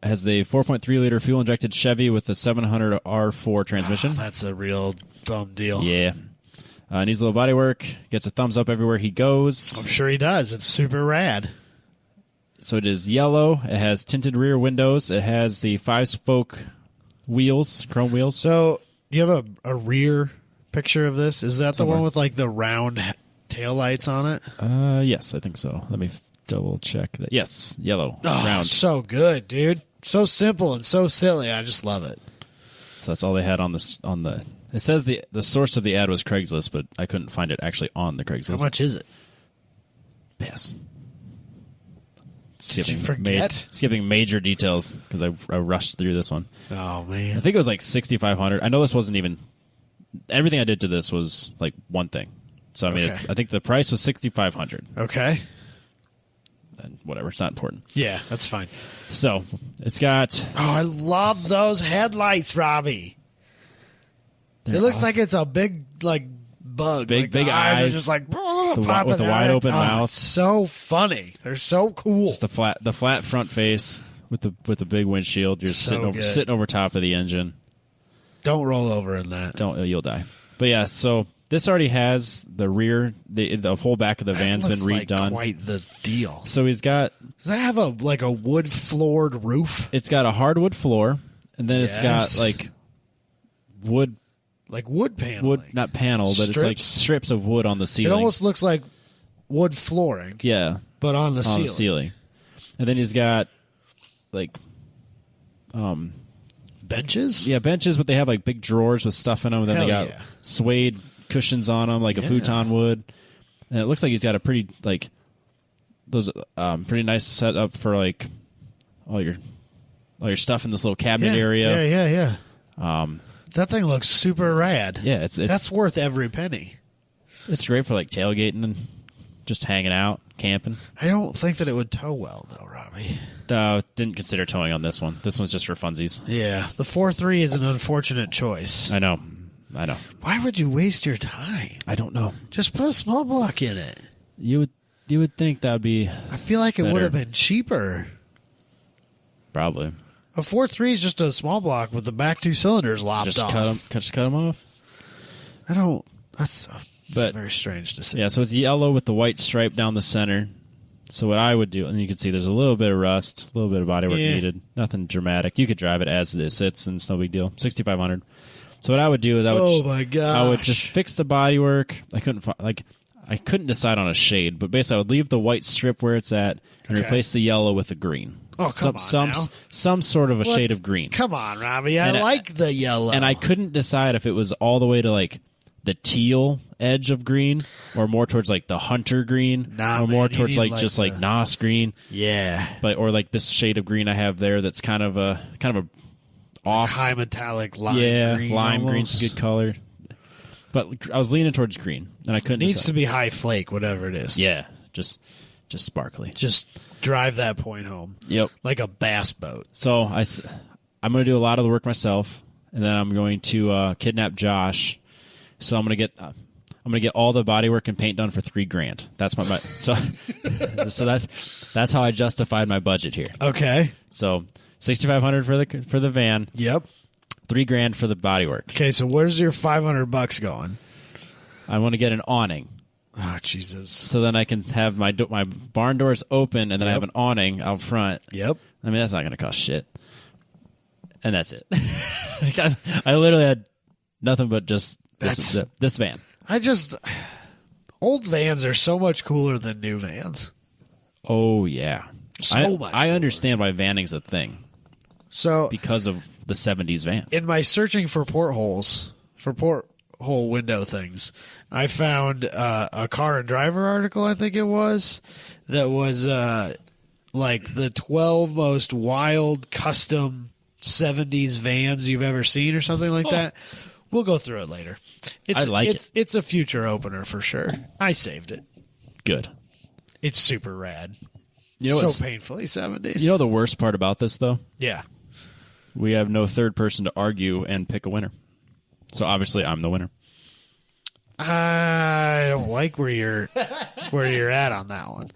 has the 4.3 liter fuel injected Chevy with the 700 R4 transmission. Oh, that's a real dumb deal. Yeah. Needs a little body work. Gets a thumbs up everywhere he goes. I'm sure he does. It's super rad. So it is yellow. It has tinted rear windows. It has the 5-spoke wheels, chrome wheels. So you have a rear picture of this? Is that Somewhere. the one with like the round tail lights on it? Yes, I think so. Let me double check that. Yes, yellow, Oh, round. so good, dude. So simple and so silly. I just love it. So that's all they had on the. It says the source of the ad was Craigslist, but I couldn't find it actually on the Craigslist. How much is it? Pass. Did you forget? Skipping major details because I rushed through this one. Oh, I man. think it was like 6,500. I know this wasn't even. Everything I did to this was like one thing. So I mean, Okay. I think the price was 6,500. Okay. And whatever, it's not important. Yeah, that's fine. So it's got. Oh, I love those headlights, Robbie. It looks awesome. like it's a big, like, bug. Big- like big the eyes are eyes. just like The popping with the out. wide open Oh, mouth. it's so funny. They're so cool. Just the flat front face with the big windshield. You're So good. sitting over top of the engine. Don't roll over in that. You'll die. But yeah, so this already has the rear, the whole back of the van's been That looks redone. like quite the deal. So he's got Does that have a wood floored roof? it's got a hardwood floor, and then it's got Yes. like wood Like wood paneling. not panel, but it's like Strips? strips of wood on the It ceiling. almost looks like wood flooring, yeah, but on the on ceiling. the ceiling. And then he's got like Benches? benches, but they have like big drawers with stuff in them. And then Hell they got yeah. suede cushions on them, like a futon would. And it looks like he's got a pretty pretty nice setup for like all your stuff in this little cabinet area. Yeah. That thing looks super rad. Yeah, it's That's worth every penny. it's great for like tailgating and just hanging out, camping. I don't think that it would tow well, though, Robbie. Didn't consider towing on this one. This one's just for funsies. Yeah, the 4.3 is an unfortunate choice. I know. Why would you waste your time? I don't know. Just put a small block in it. You would think that would be I feel like it Better. would have been cheaper. probably A 4.3 is just a small block with the back two cylinders lopped just off. cut them off. I don't. That's But- very strange to see. Yeah, so it's yellow with the white stripe down the center. So what I would do, and you can see there's a little bit of rust, a little bit of body work Yeah. needed. Nothing dramatic. You could drive it as it sits, and it's no big deal. 6,500. So what I would do is Oh my gosh. I would just fix the body work. I couldn't decide on a shade, but basically I would leave the white strip where it's at and Okay. replace the yellow with the green. Oh, come on now. some sort of a What? shade of green. Come on, Robbie. I And like the yellow. And I couldn't decide if it was all the way to like the teal edge of green or more towards like the hunter green Nah, or more man, you towards need, like just like the- nos green, Yeah. but or like this shade of green I have there that's kind of a off High metallic lime green. lime green's almost. a good color. But I was leaning towards green and I couldn't Needs decide. to be high flake, whatever it is. Yeah, just sparkly. Just drive that point home. Yep. Like a bass boat. So I'm going to do a lot of the work myself, and then I'm going to kidnap Josh. So I'm going to get all the body work and paint done for $3,000. That's my so that's how I justified my budget here. Okay. So $6,500 for the van, Yep. $3,000 for the body work. Okay, so where's your $500 going? I want to get an awning, Oh, Jesus. so then I can have my barn doors open, and then I have Yep. an awning out front. Yep. I mean, that's not going to cost shit. And that's it. Like, I literally had nothing but just this van. Old vans are so much cooler than new vans. Oh, yeah. So much I cooler. understand why vanning's a thing So because of the 70s vans. in my searching for portholes, for porthole window things, I found a Car and Driver article, I think it was, that was like the 12 most wild custom 70s vans you've ever seen or something like that. We'll go through it later. I like it. It's a future opener for sure. I saved it. Good. It's super rad. You know what's- so painfully 70s. You know the worst part about this, though? Yeah. We have no third person to argue and pick a winner. So obviously, I'm the winner. I don't like where you're at on that one.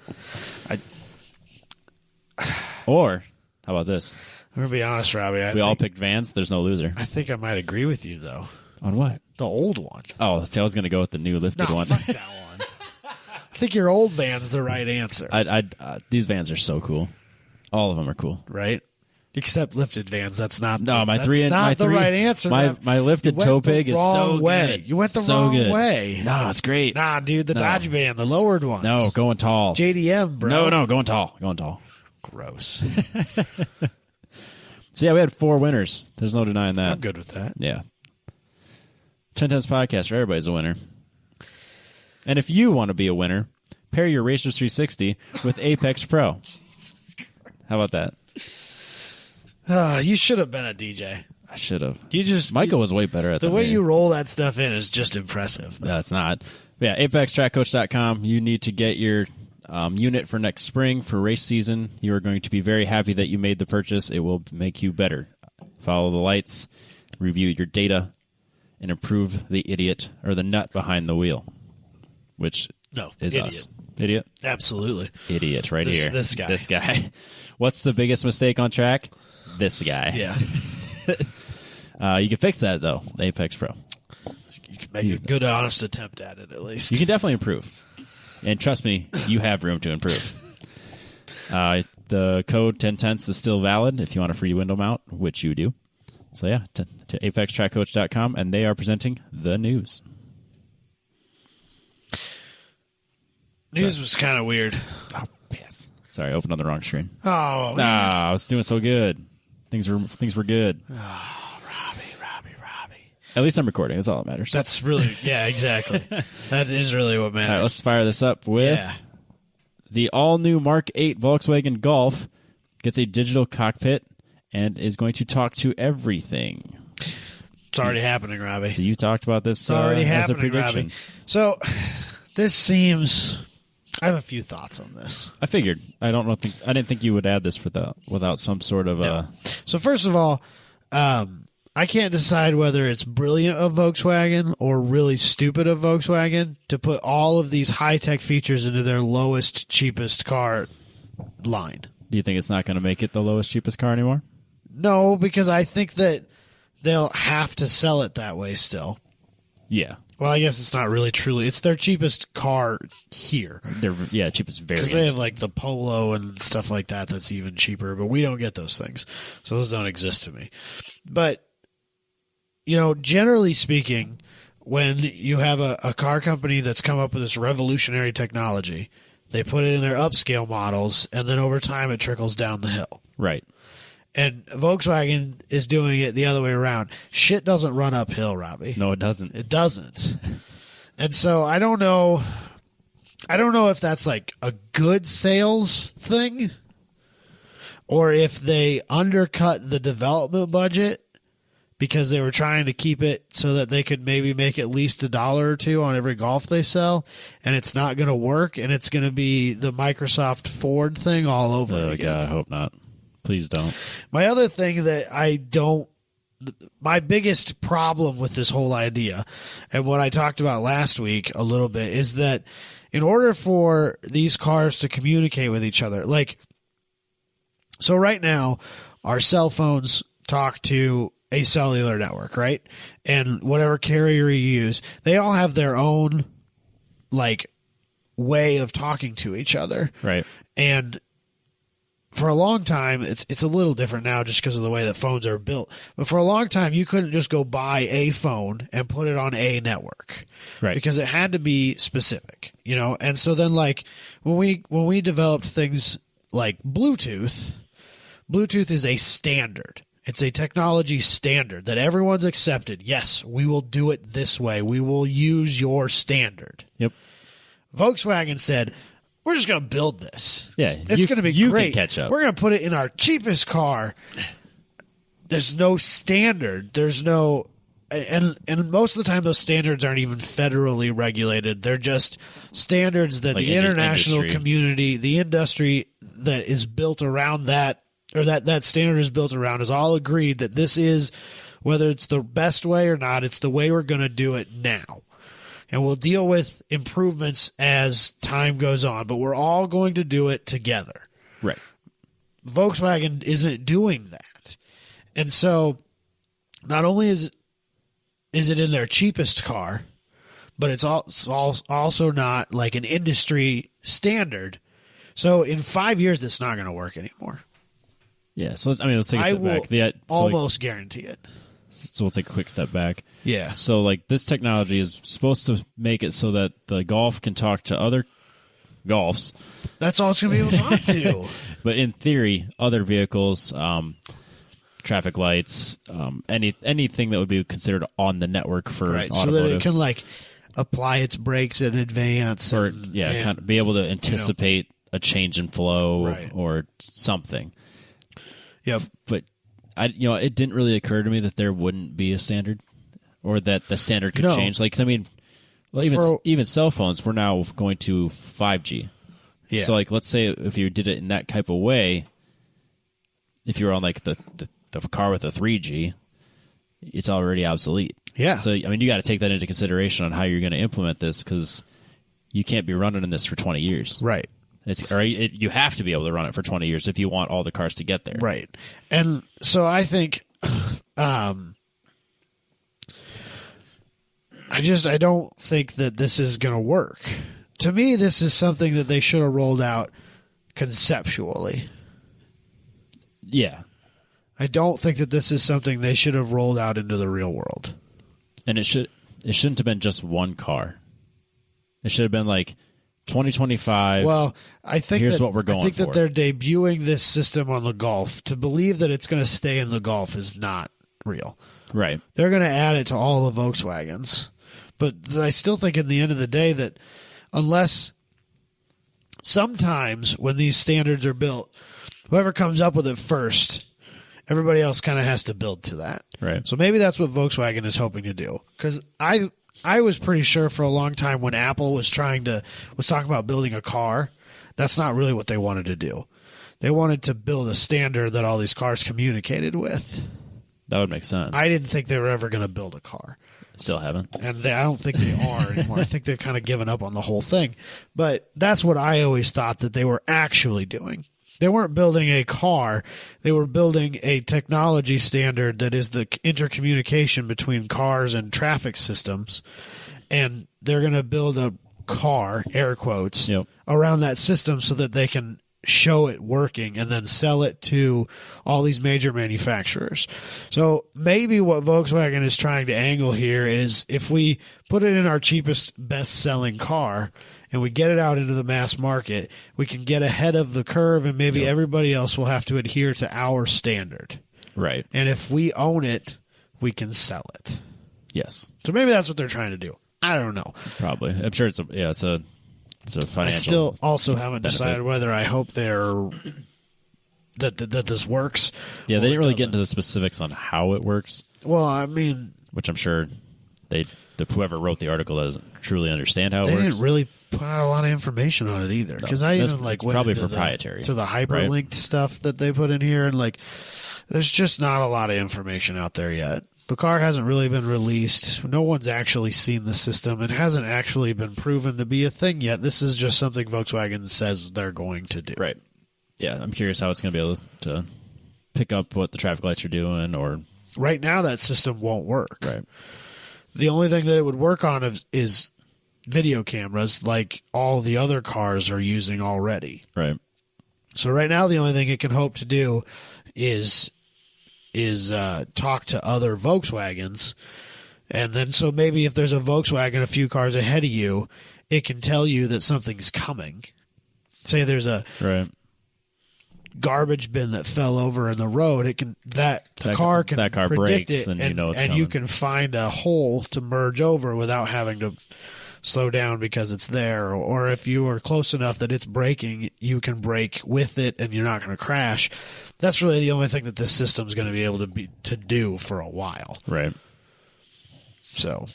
Or, how about this? I'm going to be honest, Robbie. We all picked Vans. There's no loser. I think I might agree with you, though. On what? The old one. Oh, see, I was going to go with the new lifted No, one. fuck that one. I think your old van's the right answer. These Vans are so cool. All of them are cool. Right? Except lifted vans. That's not No, my that's three. not my the three, right answer. My lifted You went toe the pig is so wrong way. good. You went the so wrong good. way. No, it's great. Nah, dude, the No. Dodge van, the lowered ones. No, going tall. JDM, bro. No, going tall. Going tall. Gross. So, yeah, we had 4 winners. There's no denying that. I'm good with that. Yeah. 1010's podcast where everybody's a winner. And if you want to be a winner, pair your Racers 360 with Apex Pro. How about that? You should have been a DJ. I should have. Michael was way better at the than way me. you roll that stuff in is just impressive. No, it's not. Yeah, ApexTrackCoach.com. You need to get your unit for next spring for race season. You are going to be very happy that you made the purchase. It will make you better. Follow the lights, review your data, and improve the idiot or the nut behind the wheel, which is idiot. us. Idiot? Absolutely. Idiot right This- here. this guy. This guy. What's the biggest mistake on track? This guy. Yeah. You can fix that, though. Apex Pro. You can make a good, honest attempt at it, at least. You can definitely improve. And trust me, you have room to improve. The code 1010 is still valid if you want a free window mount, which you do. So, yeah, to apextrackcoach.com, and they are presenting the news. News was kind of weird. Oh, yes. Sorry, I opened on the wrong screen. Oh, I was doing so good. Things were good. Oh, Robbie. At least I'm recording. That's all that matters. That's really, yeah, exactly. That is really what matters. All right, let's fire this up with the all-new Mark 8 Volkswagen Golf gets a digital cockpit and is going to talk to everything. It's already happening, Robbie. So you talked about this It's already as a happening, prediction. Robbie. So this seems... I have a few thoughts on this. I figured. I didn't think you would add this without some sort of So first of all, I can't decide whether it's brilliant of Volkswagen or really stupid of Volkswagen to put all of these high-tech features into their lowest, cheapest car line. Do you think it's not going to make it the lowest, cheapest car anymore? No, because I think that they'll have to sell it that way still. Yeah. Well, I guess it's not really truly. It's their cheapest car here. Cheapest variant. Because they have like the Polo and stuff like that that's even cheaper, but we don't get those things. So those don't exist to me. But, you know, generally speaking, when you have a car company that's come up with this revolutionary technology, they put it in their upscale models, and then over time it trickles down the hill. Right. And Volkswagen is doing it the other way around. Shit doesn't run uphill, Robbie. No, it doesn't. It doesn't. And so I don't know if that's like a good sales thing or if they undercut the development budget because they were trying to keep it so that they could maybe make at least $1 or $2 on every Golf they sell, and it's not going to work, and it's going to be the Microsoft Ford thing all over Oh, again. God, I hope not. Please don't. My other thing that my biggest problem with this whole idea, and what I talked about last week a little bit, is that in order for these cars to communicate with each other, so right now, our cell phones talk to a cellular network, right? And whatever carrier you use, they all have their own, way of talking to each other. Right. And for a long time, it's a little different now just because of the way that phones are built. But for a long time, you couldn't just go buy a phone and put it on a network, Right. Because it had to be specific, you know. And so then, when we developed things like Bluetooth is a standard. It's a technology standard that everyone's accepted. Yes, we will do it this way. We will use your standard. Yep. Volkswagen said, we're just going to build this. Yeah, It's going to be you great. can catch up. We're going to put it in our cheapest car. There's no standard. There's no... And most of the time, those standards aren't even federally regulated. They're just standards that Like the international industry. community, the industry, that is built around that, or that standard is built around, is all agreed that this is, whether it's the best way or not, it's the way we're going to do it now. And we'll deal with improvements as time goes on, but we're all going to do it together. Right. Volkswagen isn't doing that. And so not only is it in their cheapest car, but it's also not like an industry standard. So in 5 years, it's not going to work anymore. Yeah. So let's take a step back. Almost guarantee it. So we'll take a quick step back. Yeah. So like this technology is supposed to make it so that the Golf can talk to other Golfs. That's all it's going to be able to talk to. But in theory, other vehicles, traffic lights, anything that would be considered on the network for automotive. So that it can like apply its brakes in advance. Kind of be able to anticipate a change in flow or something. Yep. But it didn't really occur to me that there wouldn't be a standard, or that the standard could change. Like, I mean, even cell phones, we're now going to 5G. Yeah. So, like, let's say if you did it in that type of way, if you were on like the car with a 3G, it's already obsolete. Yeah. So, I mean, you got to take that into consideration on how you're going to implement this, because you can't be running in this for 20 years. Right. You have to be able to run it for 20 years if you want all the cars to get there. Right. And so I think, I don't think that this is going to work. To me, this is something that they should have rolled out conceptually. Yeah. I don't think that this is something they should have rolled out into the real world. And it shouldn't have been just one car. It should have been like 2025. Well, I think here's what we're going I think for. that they're debuting this system on the Golf. To believe that it's going to stay in the Golf is not real. Right. They're going to add it to all the Volkswagens. But I still think in the end of the day that unless sometimes when these standards are built, whoever comes up with it first, everybody else kind of has to build to that. Right. So maybe that's what Volkswagen is hoping to do. Because I was pretty sure for a long time when Apple was talking about building a car, that's not really what they wanted to do. They wanted to build a standard that all these cars communicated with. That would make sense. I didn't think they were ever going to build a car. Still haven't. And I don't think they are anymore. I think they've kind of given up on the whole thing. But that's what I always thought that they were actually doing. They weren't building a car. They were building a technology standard that is the intercommunication between cars and traffic systems. And they're going to build a car, air quotes, around that system so that they can show it working and then sell it to all these major manufacturers. So maybe what Volkswagen is trying to angle here is if we put it in our cheapest, best-selling car and we get it out into the mass market, we can get ahead of the curve and maybe everybody else will have to adhere to our standard. Right. And if we own it, we can sell it. Yes. So maybe that's what they're trying to do. I don't know. Probably. I'm sure it's a financial. I still also haven't benefit. decided whether I hope that this works. Yeah, they didn't really get into the specifics on how it works. Well, I mean, which I'm sure whoever wrote the article doesn't truly understand how it works. They didn't really put out a lot of information on it either. Because I even went probably into proprietary to the hyperlinked stuff that they put in here, and there's just not a lot of information out there yet. The car hasn't really been released. No one's actually seen the system. It hasn't actually been proven to be a thing yet. This is just something Volkswagen says they're going to do. Right. Yeah, I'm curious how it's going to be able to pick up what the traffic lights are doing. Or right now, that system won't work. Right. The only thing that it would work on is video cameras, like all the other cars are using already. Right. So right now, the only thing it can hope to do is talk to other Volkswagens, and then so maybe if there's a Volkswagen a few cars ahead of you, it can tell you that something's coming. Say there's a garbage bin that fell over in the road, that car predict breaks, it, and you can find a hole to merge over without having to slow down because it's there. Or if you are close enough that it's braking, you can brake with it and you're not going to crash. That's really the only thing that this system's going to be able to do for a while. Right. So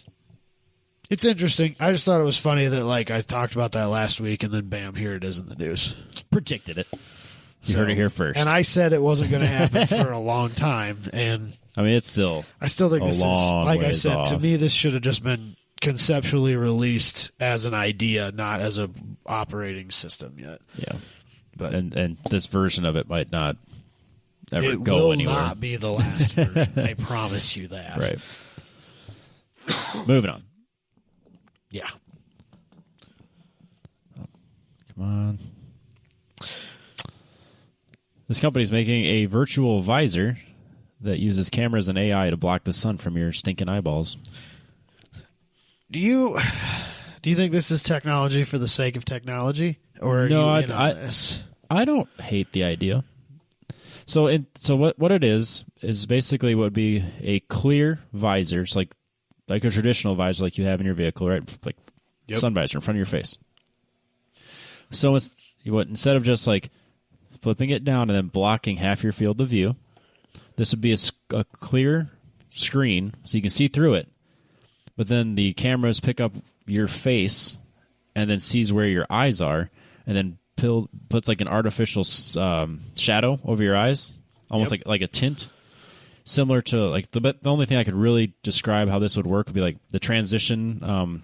it's interesting. I just thought it was funny that I talked about that last week and then bam, here it is in the news. Predicted it. You heard it here first. And I said it wasn't going to happen for a long time. And I mean, it's still. I still think this is, like I said, off. to me, this should have just been conceptually released as an idea, not as a operating system yet. Yeah. But and this version of it might not ever it go will anywhere. not be the last version. I promise you that. Right. Moving on. Yeah. Come on. This company's making a virtual visor that uses cameras and AI to block the sun from your stinking eyeballs. Do you think this is technology for the sake of technology, or are No, you in on this? I don't hate the idea. So what it is basically what would be a clear visor. It's like a traditional visor like you have in your vehicle, right? Like sun visor in front of your face. So instead of just like flipping it down and then blocking half your field of view, this would be a clear screen so you can see through it. But then the cameras pick up your face and then sees where your eyes are and then puts like an artificial shadow over your eyes, almost like a tint, similar to like the only thing I could really describe how this would work would be like the transition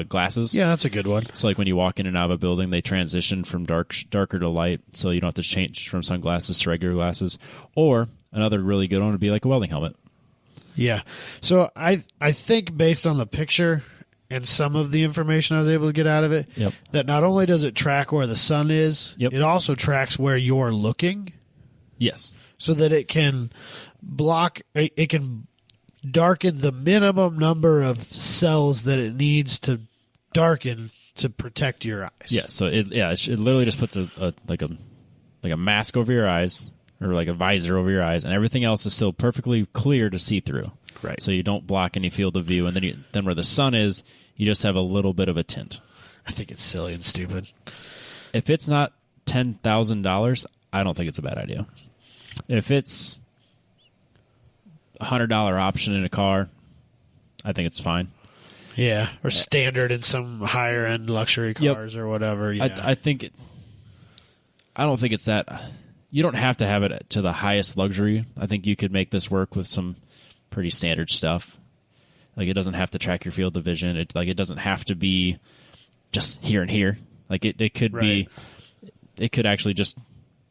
glasses. Yeah, that's a good one. So like when you walk in and out of a building, they transition from darker to light, so you don't have to change from sunglasses to regular glasses. Or another really good one would be like a welding helmet. Yeah. So I think based on the picture and some of the information I was able to get out of it, that not only does it track where the sun is, it also tracks where you're looking. Yes. So that it can it can darken the minimum number of cells that it needs to darken to protect your eyes. Yeah, so it literally just puts a mask over your eyes or like a visor over your eyes, and everything else is still perfectly clear to see through. Right. So you don't block any field of view, and then where the sun is, you just have a little bit of a tint. I think it's silly and stupid. If it's not $10,000, I don't think it's a bad idea. If it's $100 option in a car, I think it's fine. Yeah, or standard in some higher end luxury cars or whatever. Yeah. I don't think it's that. You don't have to have it to the highest luxury. I think you could make this work with some pretty standard stuff. Like it doesn't have to track your field of vision. It doesn't have to be just here and here. Like it could be. It could actually just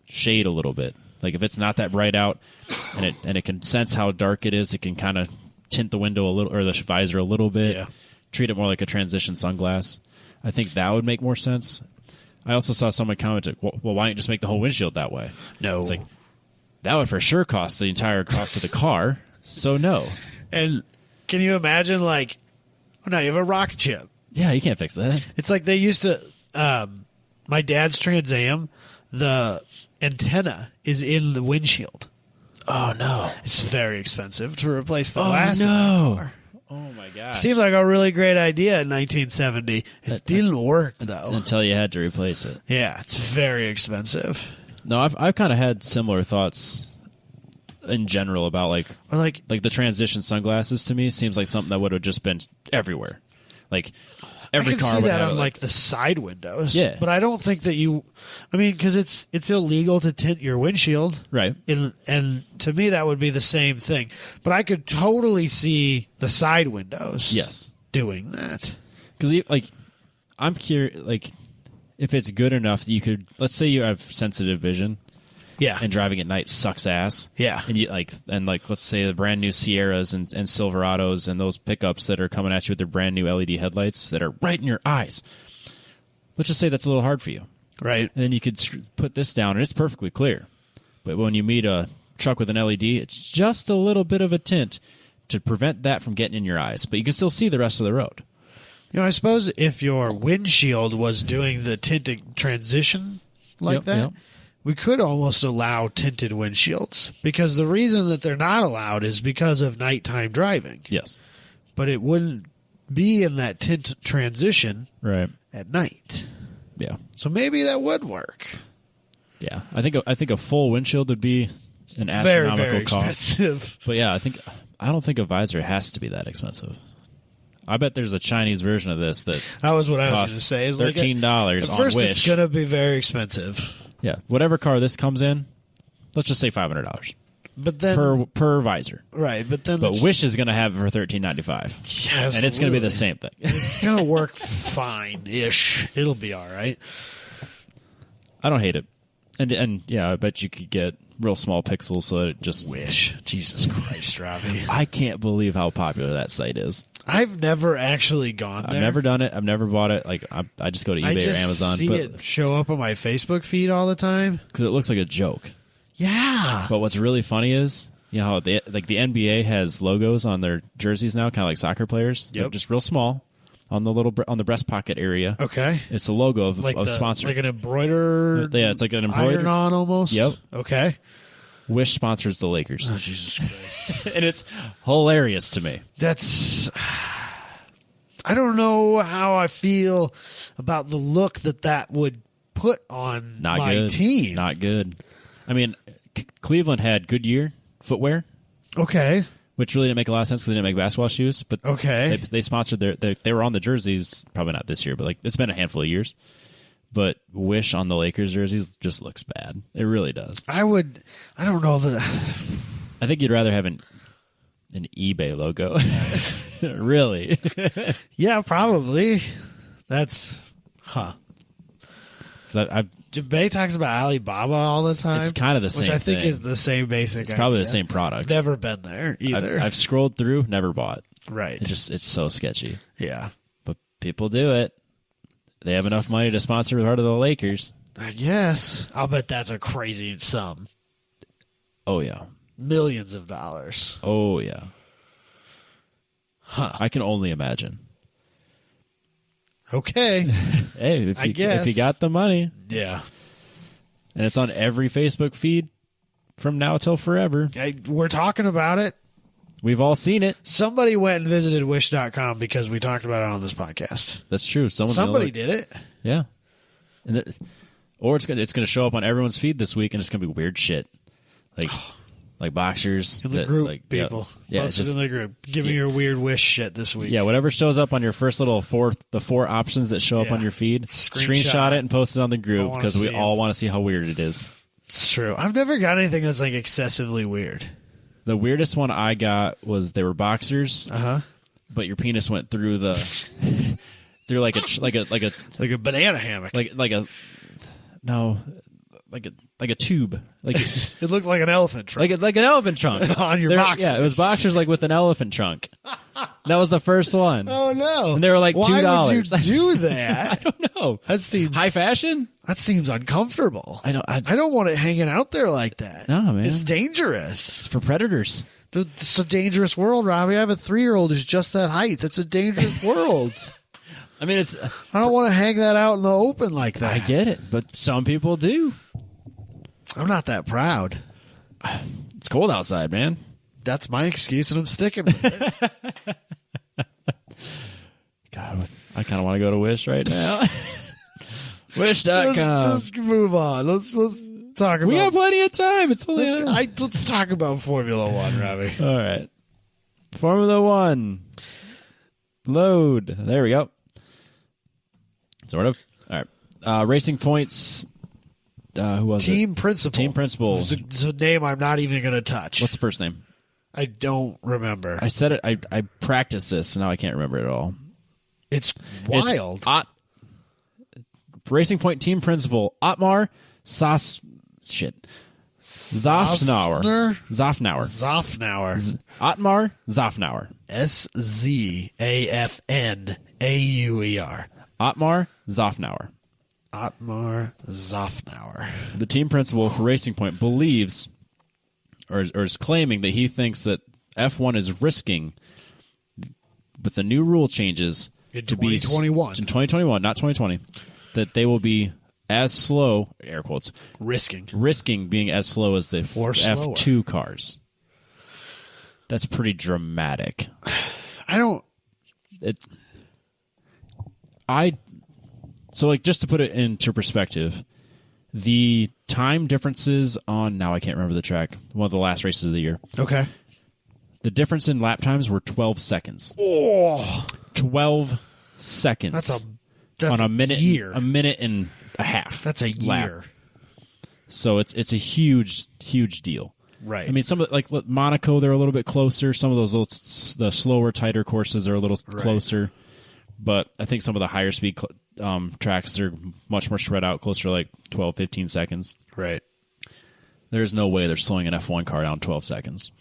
shade a little bit. Like if it's not that bright out, and it can sense how dark it is, it can kind of tint the window a little or the visor a little bit. Yeah. Treat it more like a transition sunglass. I think that would make more sense. I also saw someone comment, well, why don't you just make the whole windshield that way? No. It's like, that would for sure cost the entire cost of the car, so no. And can you imagine, like, oh, no, you have a rocket ship. Yeah, you can't fix that. It's like they used to, my dad's Trans Am, the antenna is in the windshield. Oh, no. It's very expensive to replace the glass. Oh, no. In the car. Oh, my God. Seemed like a really great idea in 1970. It didn't work, though. Until you had to replace it. Yeah, it's very expensive. No, I've kind of had similar thoughts in general about like the transition sunglasses. To me seems like something that would have just been everywhere. Like every I can car see would that have on it, like the side windows. Yeah, but I don't think that because it's illegal to tint your windshield, right? And to me that would be the same thing. But I could totally see the side windows, doing that. Because I'm curious, like if it's good enough that you could, let's say you have sensitive vision. Yeah. And driving at night sucks ass. Yeah. And let's say the brand new Sierras and Silverados and those pickups that are coming at you with their brand new LED headlights that are right in your eyes. Let's just say that's a little hard for you. Right. And then you could put this down and it's perfectly clear. But when you meet a truck with an LED, it's just a little bit of a tint to prevent that from getting in your eyes. But you can still see the rest of the road. You know, I suppose if your windshield was doing the tinting transition like that, we could almost allow tinted windshields, because the reason that they're not allowed is because of nighttime driving. Yes. But it wouldn't be in that tint transition at night. Yeah. So maybe that would work. Yeah. I think a full windshield would be an astronomical very cost. Expensive. But yeah, I don't think a visor has to be that expensive. I bet there's a Chinese version of this that was what I was going to say. Is $13 at on first Wish. it's going to be very expensive. Yeah, whatever car this comes in, let's just say $500 But then per visor. right, but then Wish is going to have it for $13.95. Yeah, and it's going to be the same thing. It's going to work fine-ish. It'll be all right. I don't hate it. And yeah, I bet you could get real small pixels so that it just... Wish. Jesus Christ, Robbie. I can't believe how popular that site is. I've never actually gone there. I've never done it. I've never bought it. Like I just go to eBay or Amazon. I see it show up on my Facebook feed all the time. Because it looks like a joke. Yeah. But what's really funny is, you know, how the NBA has logos on their jerseys now, kind of like soccer players. Yep. They're just real small on the breast pocket area. Okay. It's a logo of sponsor. Like an embroidered. Yeah, it's like an embroidered iron-on almost. Yep. Okay. Wish sponsors the Lakers. Oh, Jesus Christ. And it's hilarious to me. That's... I don't know how I feel about the look that would put on Not my good. team. Not good. I mean, Cleveland had Goodyear footwear, Okay. which really didn't make a lot of sense because they didn't make basketball shoes. But Okay. they sponsored they were on the jerseys. Probably not this year, but like it's been a handful of years. But Wish on the Lakers jerseys just looks bad. It really does. I don't know that. I think you'd rather have an eBay logo. Really? Yeah, probably. That's, 'Cause I've Bay talks about Alibaba all the time. It's kind of the same which I think thing. is the same basic. It's probably idea. the same product. Never been there either. I've scrolled through, never bought. Right. It's so sketchy. Yeah. But people do it. They have enough money to sponsor part of the Lakers. I guess. I'll bet that's a crazy sum. Oh yeah. Millions of dollars. Oh yeah. Huh. I can only imagine. Okay. Hey, if you got the money, Yeah. and it's on every Facebook feed from now till forever. We're talking about it. We've all seen it. Somebody went and visited wish.com because we talked about it on this podcast. That's true. Somebody did it. Yeah. Or it's gonna show up on everyone's feed this week, and it's gonna be weird shit, like boxers In the group, people. Yeah, Post just it in the group. Give me your weird wish shit this week. yeah. Whatever shows up on your first little the four options that show up Yeah. on your feed, Screenshot it and post it on the group wanna because we see all it. want to see how weird it is. It's true. I've never got anything that's like excessively weird. The weirdest one I got was they were boxers, but your penis went through through like Like a banana hammock. like a tube, like It looked like an elephant trunk. like an elephant trunk On your boxers. Yeah, it was boxers like with an elephant trunk. That was the first one. Oh no! And they were like Why $2. would you do that? I don't know. That seems High fashion? That seems uncomfortable. I don't want it hanging out there like that. No, man. It's dangerous. for predators. It's a dangerous world, Robbie. I have a 3-year-old who's just that height. It's a dangerous world. I mean, it's. I don't want to hang that out in the open like that. I get it, but some people do. I'm not that proud. It's cold outside, man. That's my excuse, and I'm sticking with it. God, I kind of want to go to Wish right now. Wish.com. Let's move on. Let's talk about. We have plenty of time. It's only. Let's talk about Formula One, Robbie. All right. Formula One. Load. There we go. Sort of. All right. Racing Points. Who was Team it? Principal. Team Principal. It's a name I'm not even going to touch. What's the first name? I don't remember. I said it. I practiced this, and now I can't remember it at all. It's wild. It's Racing Point Team Principal Otmar Zafnauer. Zafnauer. Otmar Zafnauer. Zafnauer. Otmar Zafnauer. Otmar Zafnauer. The team principal for Racing Point believes, or is claiming that he thinks that F1 is risking, with the new rule changes, In to be 2021. in 2021, not 2020, that they will be as slow, air quotes, risking being as slow as the Or slower. F2 cars. That's pretty dramatic. So, like, just to put it into perspective, the time differences on, now I can't remember the track, one of the last races of the year, Okay. the difference in lap times were 12 seconds. Oh, 12 seconds that's on a minute, year. a minute and a half. That's a lap. year. So it's a huge deal. Right. I mean, some of like Monaco, they're a little bit closer. Some of those the slower, tighter courses are a little closer. But I think some of the higher speed tracks are much more spread out, closer to like 12, 15 seconds. Right. There's no way they're slowing an F1 car down 12 seconds,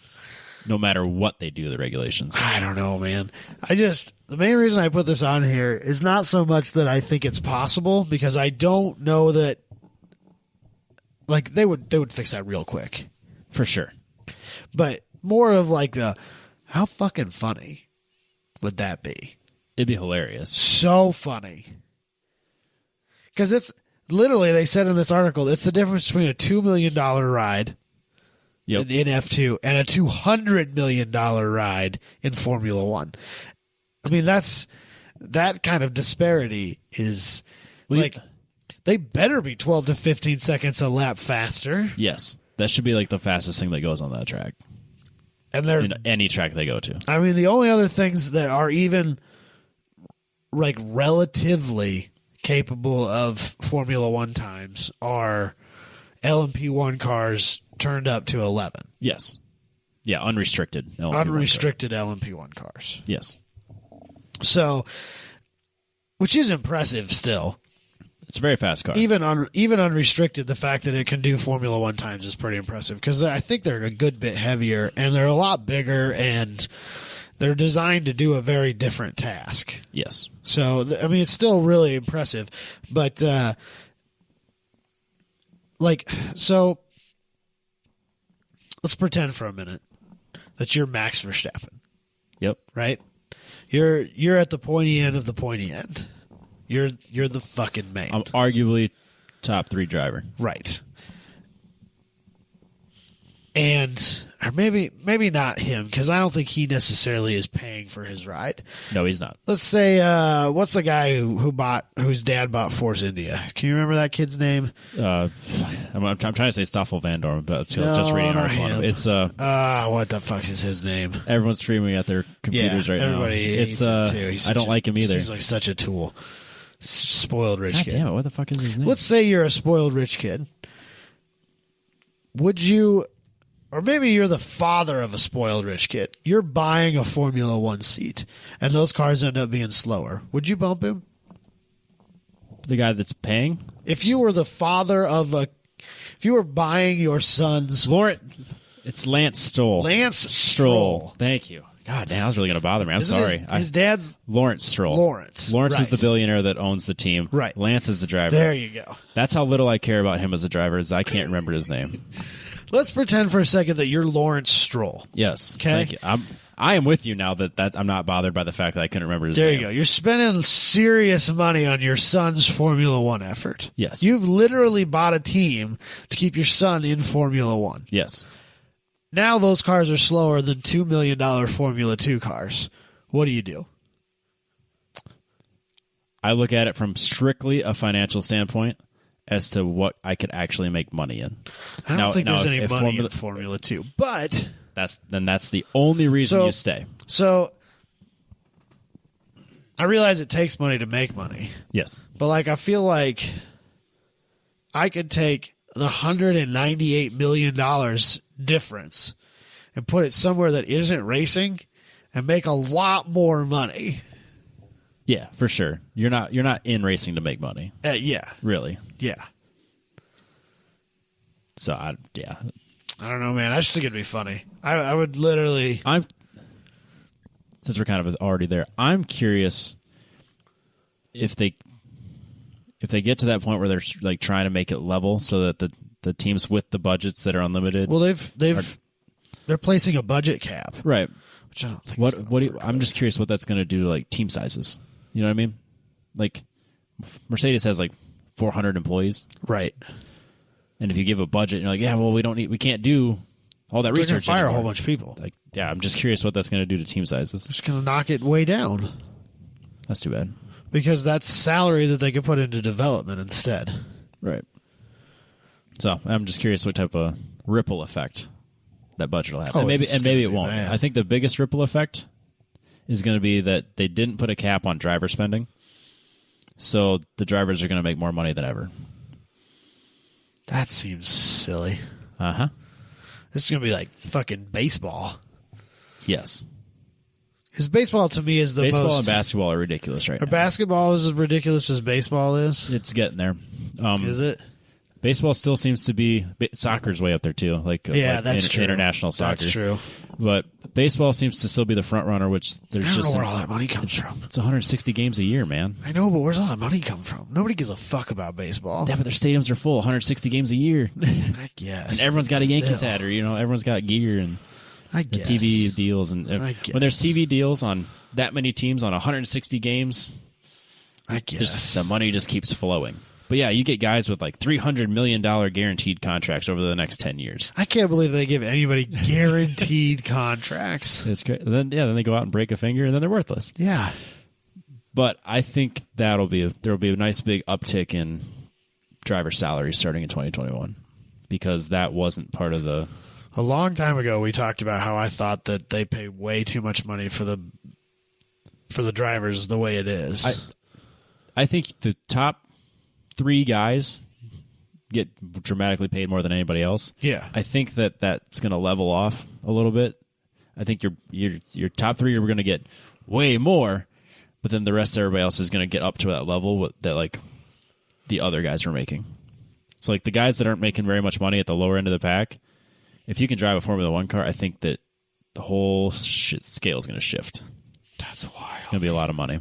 no matter what they do, the regulations. I don't know, man. The main reason I put this on here is not so much that I think it's possible, because I don't know that, like, they would fix that real quick. For sure. But more of like how fucking funny would that be? It'd be hilarious. So funny. Because it's literally, they said in this article, it's the difference between a $2 million ride in F2 and a $200 million ride in Formula One. I mean, that kind of disparity is like, they better be 12 to 15 seconds a lap faster. Yes. That should be like the fastest thing that goes on that track. And they're any track they go to. I mean, the only other things that are even like relatively capable of Formula One times are LMP1 cars turned up to 11. Yes. Yeah, unrestricted LMP1 unrestricted LMP1 cars. Yes. So, which is impressive still. It's a very fast car. Even unrestricted, the fact that it can do Formula One times is pretty impressive, because I think they're a good bit heavier and they're a lot bigger and they're designed to do a very different task. Yes. So, I mean, it's still really impressive. But, so let's pretend for a minute that you're Max Verstappen. Yep. Right? You're at the pointy end of the pointy end. You're the fucking man. I'm arguably top 3 driver. Right. And or maybe not him, because I don't think he necessarily is paying for his ride. No, he's not. Let's say what's the guy whose dad bought Force India? Can you remember that kid's name? I'm trying to say Stoffel Van Dorn, but it's just reading an article on him. It's what the fuck is his name? Everyone's screaming at their computers right now. Everybody hates him too. I don't like him either. Seems like such a tool. Spoiled rich kid. Damn it! What the fuck is his name? Let's say you're a spoiled rich kid. Would you, or maybe you're the father of a spoiled rich kid. You're buying a Formula One seat, and those cars end up being slower. Would you bump him? The guy that's paying? If you were the father of if you were buying your son's... It's Lance Stroll. Lance Stroll. Thank you. God damn, that was really going to bother me. I'm Isn't sorry. His dad's... Lawrence Stroll. Lawrence Right. is is the billionaire that owns the team. Right. Lance is the driver. There you go. That's how little I care about him as a driver, is I can't remember his name. Let's pretend for a second that you're Lawrence Stroll. Yes. Okay. Thank you. I am with you now that I'm not bothered by the fact that I couldn't remember his name. There you go. You're spending serious money on your son's Formula One effort. Yes. You've literally bought a team to keep your son in Formula One. Yes. Now those cars are slower than $2 million Formula 2 cars. What do you do? I look at it from strictly a financial standpoint as to what I could actually make money in. I don't think there's any money in Formula 2, but... That's the only reason you stay. So, I realize it takes money to make money. Yes. But, I feel like I could take the $198 million difference and put it somewhere that isn't racing and make a lot more money. Yeah, for sure. You're not in racing to make money. Yeah. Really. Yeah. So, I don't know, man. I just think it'd be funny. I would literally... Since we're kind of already there, I'm curious if they get to that point where they're trying to make it level so that the teams with the budgets that are unlimited. Well, they're placing a budget cap, right? Which I don't think. I'm just curious what that's going to do to team sizes. You know what I mean? Mercedes has 400 employees, right? And if you give a budget, and you're we can't do all that research. They're going to fire a whole bunch of people. I'm just curious what that's going to do to team sizes. They're just going to knock it way down. That's too bad. Because that's salary that they could put into development instead. Right. So I'm just curious what type of ripple effect that budget will have. And maybe it won't. Bad. I think the biggest ripple effect is going to be that they didn't put a cap on driver spending. So the drivers are going to make more money than ever. That seems silly. Uh-huh. This is going to be like fucking baseball. Yes. Because baseball to me is the Baseball most... and basketball are ridiculous right now. Basketball is as ridiculous as baseball is? It's getting there. Is it? Baseball still seems to be... Soccer's way up there, too. That's true. International soccer. That's true. But baseball seems to still be the front runner, which there's I don't just... know where all that money comes from. It's 160 games a year, man. I know, but where's all that money come from? Nobody gives a fuck about baseball. Yeah, but their stadiums are full, 160 games a year. I guess. And everyone's got a Yankees Still. hat, or, everyone's got gear and I the guess. TV deals. And I when there's guess. TV deals on that many teams on 160 games, I guess. the money just keeps flowing. But yeah, you get guys with like $300 million guaranteed contracts over the next 10 years. I can't believe they give anybody guaranteed contracts. It's great. Then they go out and break a finger, and then they're worthless. Yeah. But I think there'll be a nice big uptick in driver salaries starting in 2021 because that wasn't part of the... A long time ago, we talked about how I thought that they pay way too much money for the drivers the way it is. I think the top 3 guys get dramatically paid more than anybody else. Yeah. I think that's going to level off a little bit. I think your top 3 are going to get way more, but then the rest of everybody else is going to get up to that level that like the other guys are making. So like the guys that aren't making very much money at the lower end of the pack, if you can drive a Formula 1 car, I think that the whole scale is going to shift. That's wild. It's going to be a lot of money.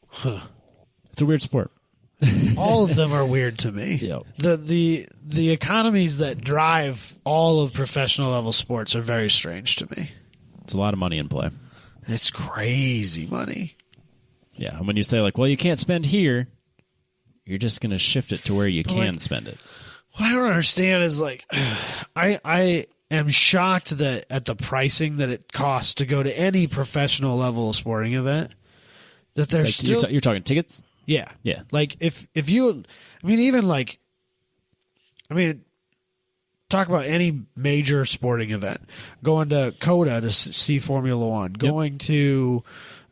Huh. It's a weird sport. All of them are weird to me. Yep. The economies that drive all of professional level sports are very strange to me. It's a lot of money in play. It's crazy money. Yeah, and when you say like, well, you can't spend here, you're just going to shift it to where you can spend it. What I don't understand is like, I am shocked that at the pricing that it costs to go to any professional level sporting event, that there's Like, still you're talking tickets? yeah. Yeah. Like if you, I mean, even like, I mean, talk about any major sporting event, going to COTA to see Formula One, going to,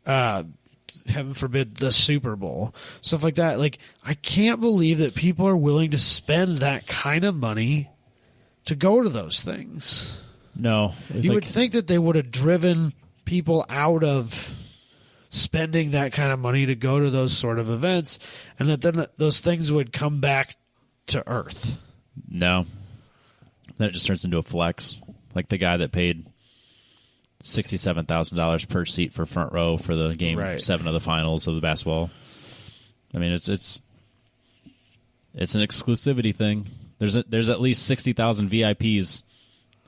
heaven forbid, the Super Bowl, stuff like that. Like, I can't believe that people are willing to spend that kind of money to go to those things. No. You would think that they would have driven people out of spending that kind of money to go to those sort of events, and that then those things would come back to earth. No. Then it just turns into a flex. Like the guy that paid $67,000 per seat for front row for the game 7 of the finals of the basketball. I mean, it's an exclusivity thing. There's at least 60,000 VIPs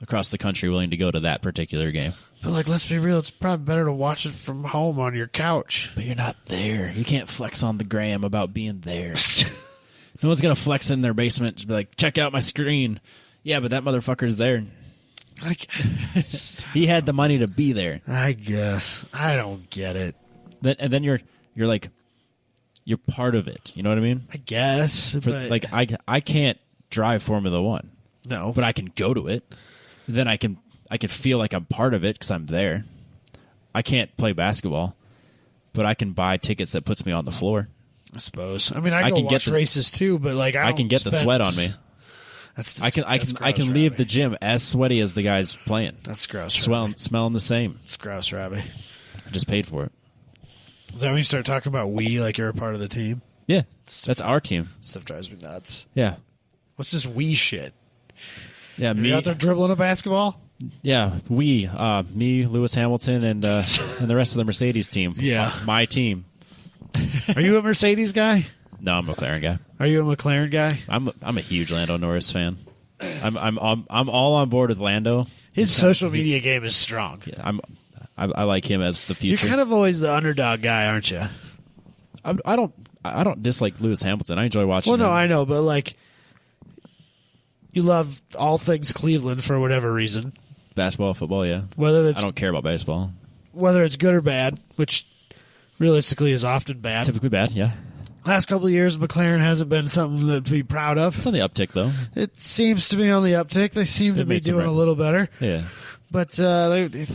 across the country willing to go to that particular game. But like, let's be real, it's probably better to watch it from home on your couch. But you're not there. You can't flex on the gram about being there. No one's gonna flex in their basement and be like, check out my screen. Yeah, but that motherfucker's there. He had the money to be there. I guess. I don't get it. And then you're like, you're part of it. You know what I mean? I guess. But Like I can't drive Formula One. no. But I can go to it. Then I can feel like I'm part of it because I'm there. I can't play basketball, but I can buy tickets that puts me on the floor. I suppose. I mean, I can watch get the- races too, but like I can get the sweat on me. That's I can leave the gym as sweaty as the guys playing. That's gross. Robbie. Smelling the same. It's gross, Robbie. I just paid for it. Is that when you start talking about we like you're a part of the team? Yeah, that's our team. Stuff drives me nuts. Yeah, What's this we shit? yeah. You Me, out there dribbling a basketball? yeah. Me, Lewis Hamilton, and the rest of the Mercedes team. Yeah. my team. Are you a Mercedes guy? No, I'm a McLaren guy. Are you a McLaren guy? I'm a huge Lando Norris fan. I'm all on board with Lando. His social media game is strong. Yeah, I like him as the You're future. kind of always the underdog guy, aren't you? I don't dislike Lewis Hamilton. I enjoy watching. Well, no, him. I know, but like, you love all things Cleveland for whatever reason. Basketball, football, yeah. Whether I it's don't care about baseball. whether it's good or bad, which realistically is often bad. Typically bad, yeah. Last couple of years, McLaren hasn't been something to be proud of. It's on the uptick though. It seems to be on the uptick. They seem to They've be made some doing a little better, Yeah. but it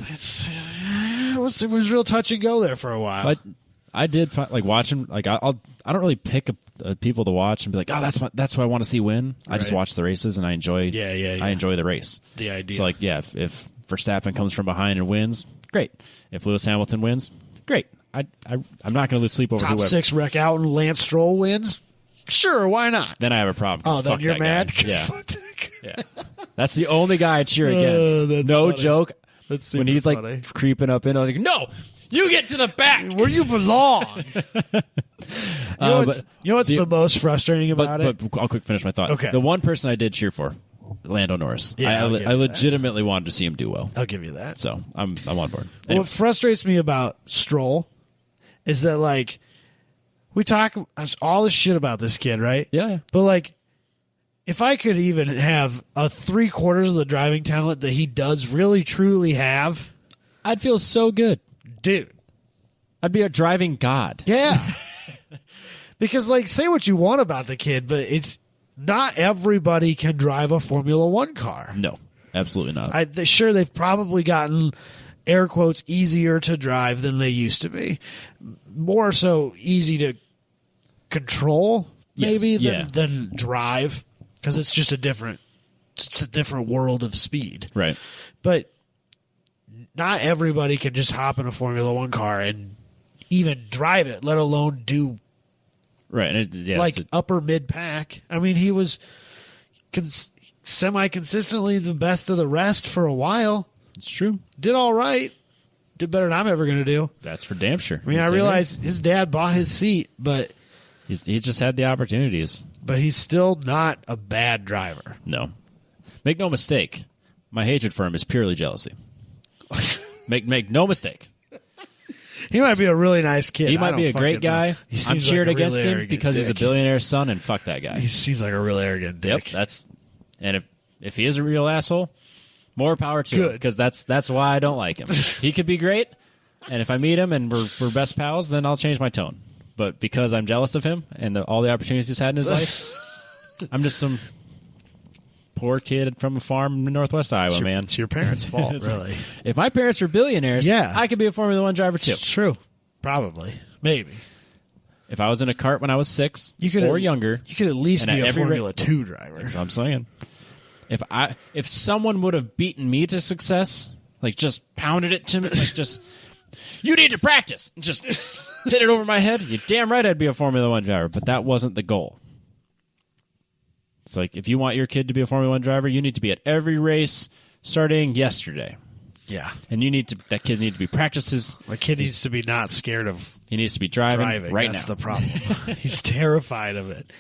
was real touch and go there for a while. But I did like watching. Like I don't really pick people to watch and be like, oh, that's who I want to see win. I just watch the races and I enjoy. Yeah. I enjoy the race. The idea. So like, yeah, if Verstappen comes from behind and wins, great. If Lewis Hamilton wins, great. I'm not going to lose sleep over top whoever. 6 wreck out and Lance Stroll wins. Sure, why not? Then I have a problem. Oh, then you're mad? Yeah. Yeah. That's the only guy I cheer against. No funny. Joke. That's super when he's funny. like creeping up in, I'm like, no, you get to the back where you belong. You know what's the most frustrating about it? But I'll quick finish my thought. Okay. The one person I did cheer for, Lando Norris. Yeah, I legitimately wanted to see him do well. I'll give you that. So I'm on board. Anyway. What frustrates me about Stroll is that, like, we talk all this shit about this kid, right? Yeah. But, like, if I could even have a 3/4 of the driving talent that he does really, truly have, I'd feel so good. Dude. I'd be a driving god. Yeah. Because, like, say what you want about the kid, but it's not everybody can drive a Formula One car. No, absolutely not. Sure, they've probably gotten, air quotes, easier to drive than they used to be. More so easy to control, maybe, than drive, because it's just a different world of speed. Right. But not everybody can just hop in a Formula One car and even drive it, let alone do right. And upper mid pack. I mean, he was semi-consistently the best of the rest for a while. It's true. Did all right. Did better than I'm ever going to do. That's for damn sure. I mean, I realize his dad bought his seat, but he's just had the opportunities. But he's still not a bad driver. No. Make no mistake. My hatred for him is purely jealousy. Make no mistake. He might be a really nice kid. He might be a great guy. I'm cheered against him because dick. he's a billionaire's son, and fuck that guy. He seems like a real arrogant dick. Yep, and if he is a real asshole, more power to him, because that's why I don't like him. He could be great, and if I meet him and we're best pals, then I'll change my tone. But because I'm jealous of him and all the opportunities he's had in his life, I'm just some poor kid from a farm in Northwest Iowa, man. It's your parents' fault, really. If my parents were billionaires, I could be a Formula One driver too. It's true. Probably. Maybe. If I was in a cart when I was 6 or younger, you could at least be a Formula 2 driver. That's what I'm saying. If someone would have beaten me to success, like just pounded it to me, like just, you need to practice, and just hit it over my head, you're damn right I'd be a Formula One driver, but that wasn't the goal. It's like, if you want your kid to be a Formula One driver, you need to be at every race starting yesterday. Yeah. And that kid needs to be practices. My kid needs to be not scared of he needs to be driving right That's now. the problem. He's terrified of it.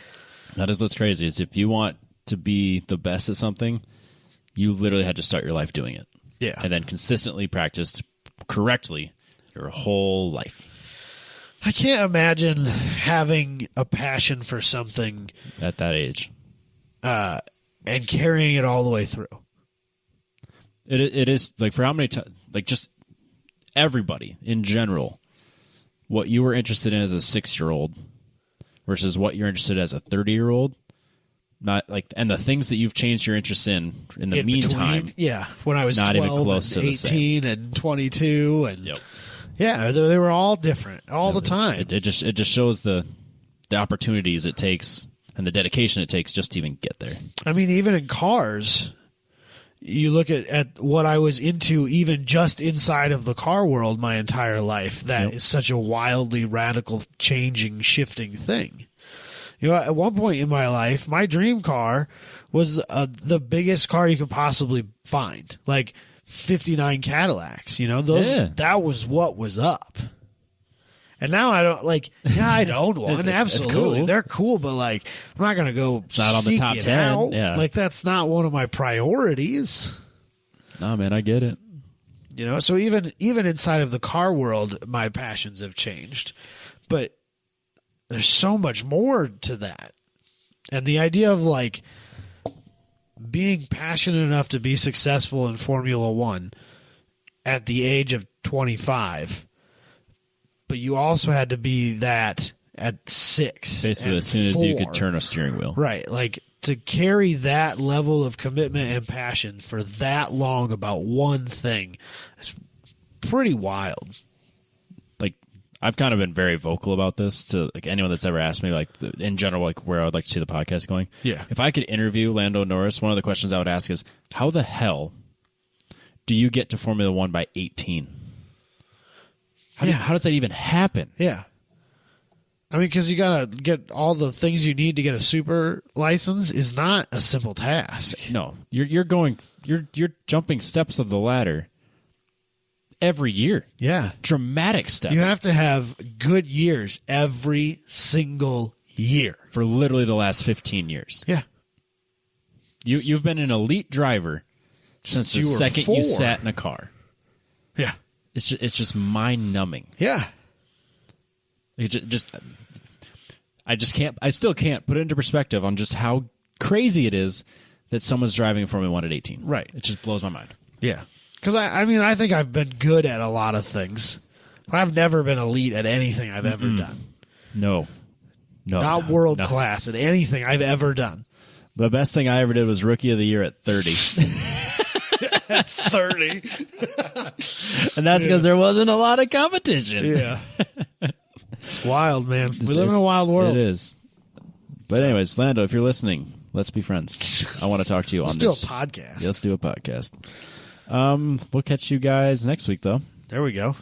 That is what's crazy, is if you want to be the best at something, you literally had to start your life doing it. Yeah. And then consistently practice correctly your whole life. I can't imagine having a passion for something at that age. And carrying it all the way through. It is, like, for how many times, like, just everybody in general, what you were interested in as a 6-year-old versus what you're interested in as a 30-year-old, not like, and the things that you've changed your interest in the meantime. Between, yeah, when I was not 12 even close and to 18 and 22 and yep. Yeah, they were all different all the time. It just shows the opportunities it takes and the dedication it takes just to even get there. I mean, even in cars, you look at what I was into even just inside of the car world my entire life. That is such a wildly radical, changing, shifting thing. You know, at one point in my life, my dream car was the biggest car you could possibly find, like 59 Cadillacs. You know, that was what was up. And now I don't I own one. Absolutely. Cool. They're cool, but like, I'm not going to go it's not on the top 10. Out. Yeah. Like, that's not one of my priorities. No, man, I get it. You know, so even inside of the car world, my passions have changed. But there's so much more to that. And the idea of, like, being passionate enough to be successful in Formula One at the age of 25, but you also had to be that at 6. Basically, as soon as you could turn a steering wheel. Right. Like, to carry that level of commitment and passion for that long about one thing is pretty wild. Like, I've kind of been very vocal about this to like anyone that's ever asked me, like in general, like where I would like to see the podcast going. Yeah. If I could interview Lando Norris, one of the questions I would ask is, how the hell do you get to Formula One by 18? How does that even happen? Yeah. I mean, because you got to get all the things you need to get a super license is not a simple task. No, you're jumping steps of the ladder every year. Yeah. Dramatic steps. You have to have good years every single year. For literally the last 15 years. Yeah. You've been an elite driver since the you were second 4. you sat in a car. Yeah. It's just mind numbing. Yeah. I still can't put it into perspective on just how crazy it is that someone's driving a Formula 1 at 18. Right. It just blows my mind. Yeah. Because, I think I've been good at a lot of things. But I've never been elite at anything I've ever done. No. Not world class at anything I've ever done. The best thing I ever did was Rookie of the Year at 30. 30. And that's because there wasn't a lot of competition. Yeah. It's wild, man. We live in a wild world. It is. But anyways, Lando, if you're listening, let's be friends. I want to talk to you on this. Let's do a podcast. Yeah, let's do a podcast. We'll catch you guys next week, though. There we go.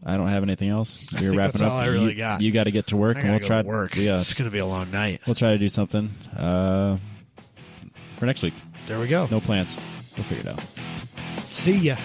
I don't have anything else. We're think wrapping that's up. all I really got. You got to get to work, I and we'll gotta try go to work. Yeah, It's going to be a long night. we'll try to do something for next week. There we go. No plans. We'll figure it out. See ya.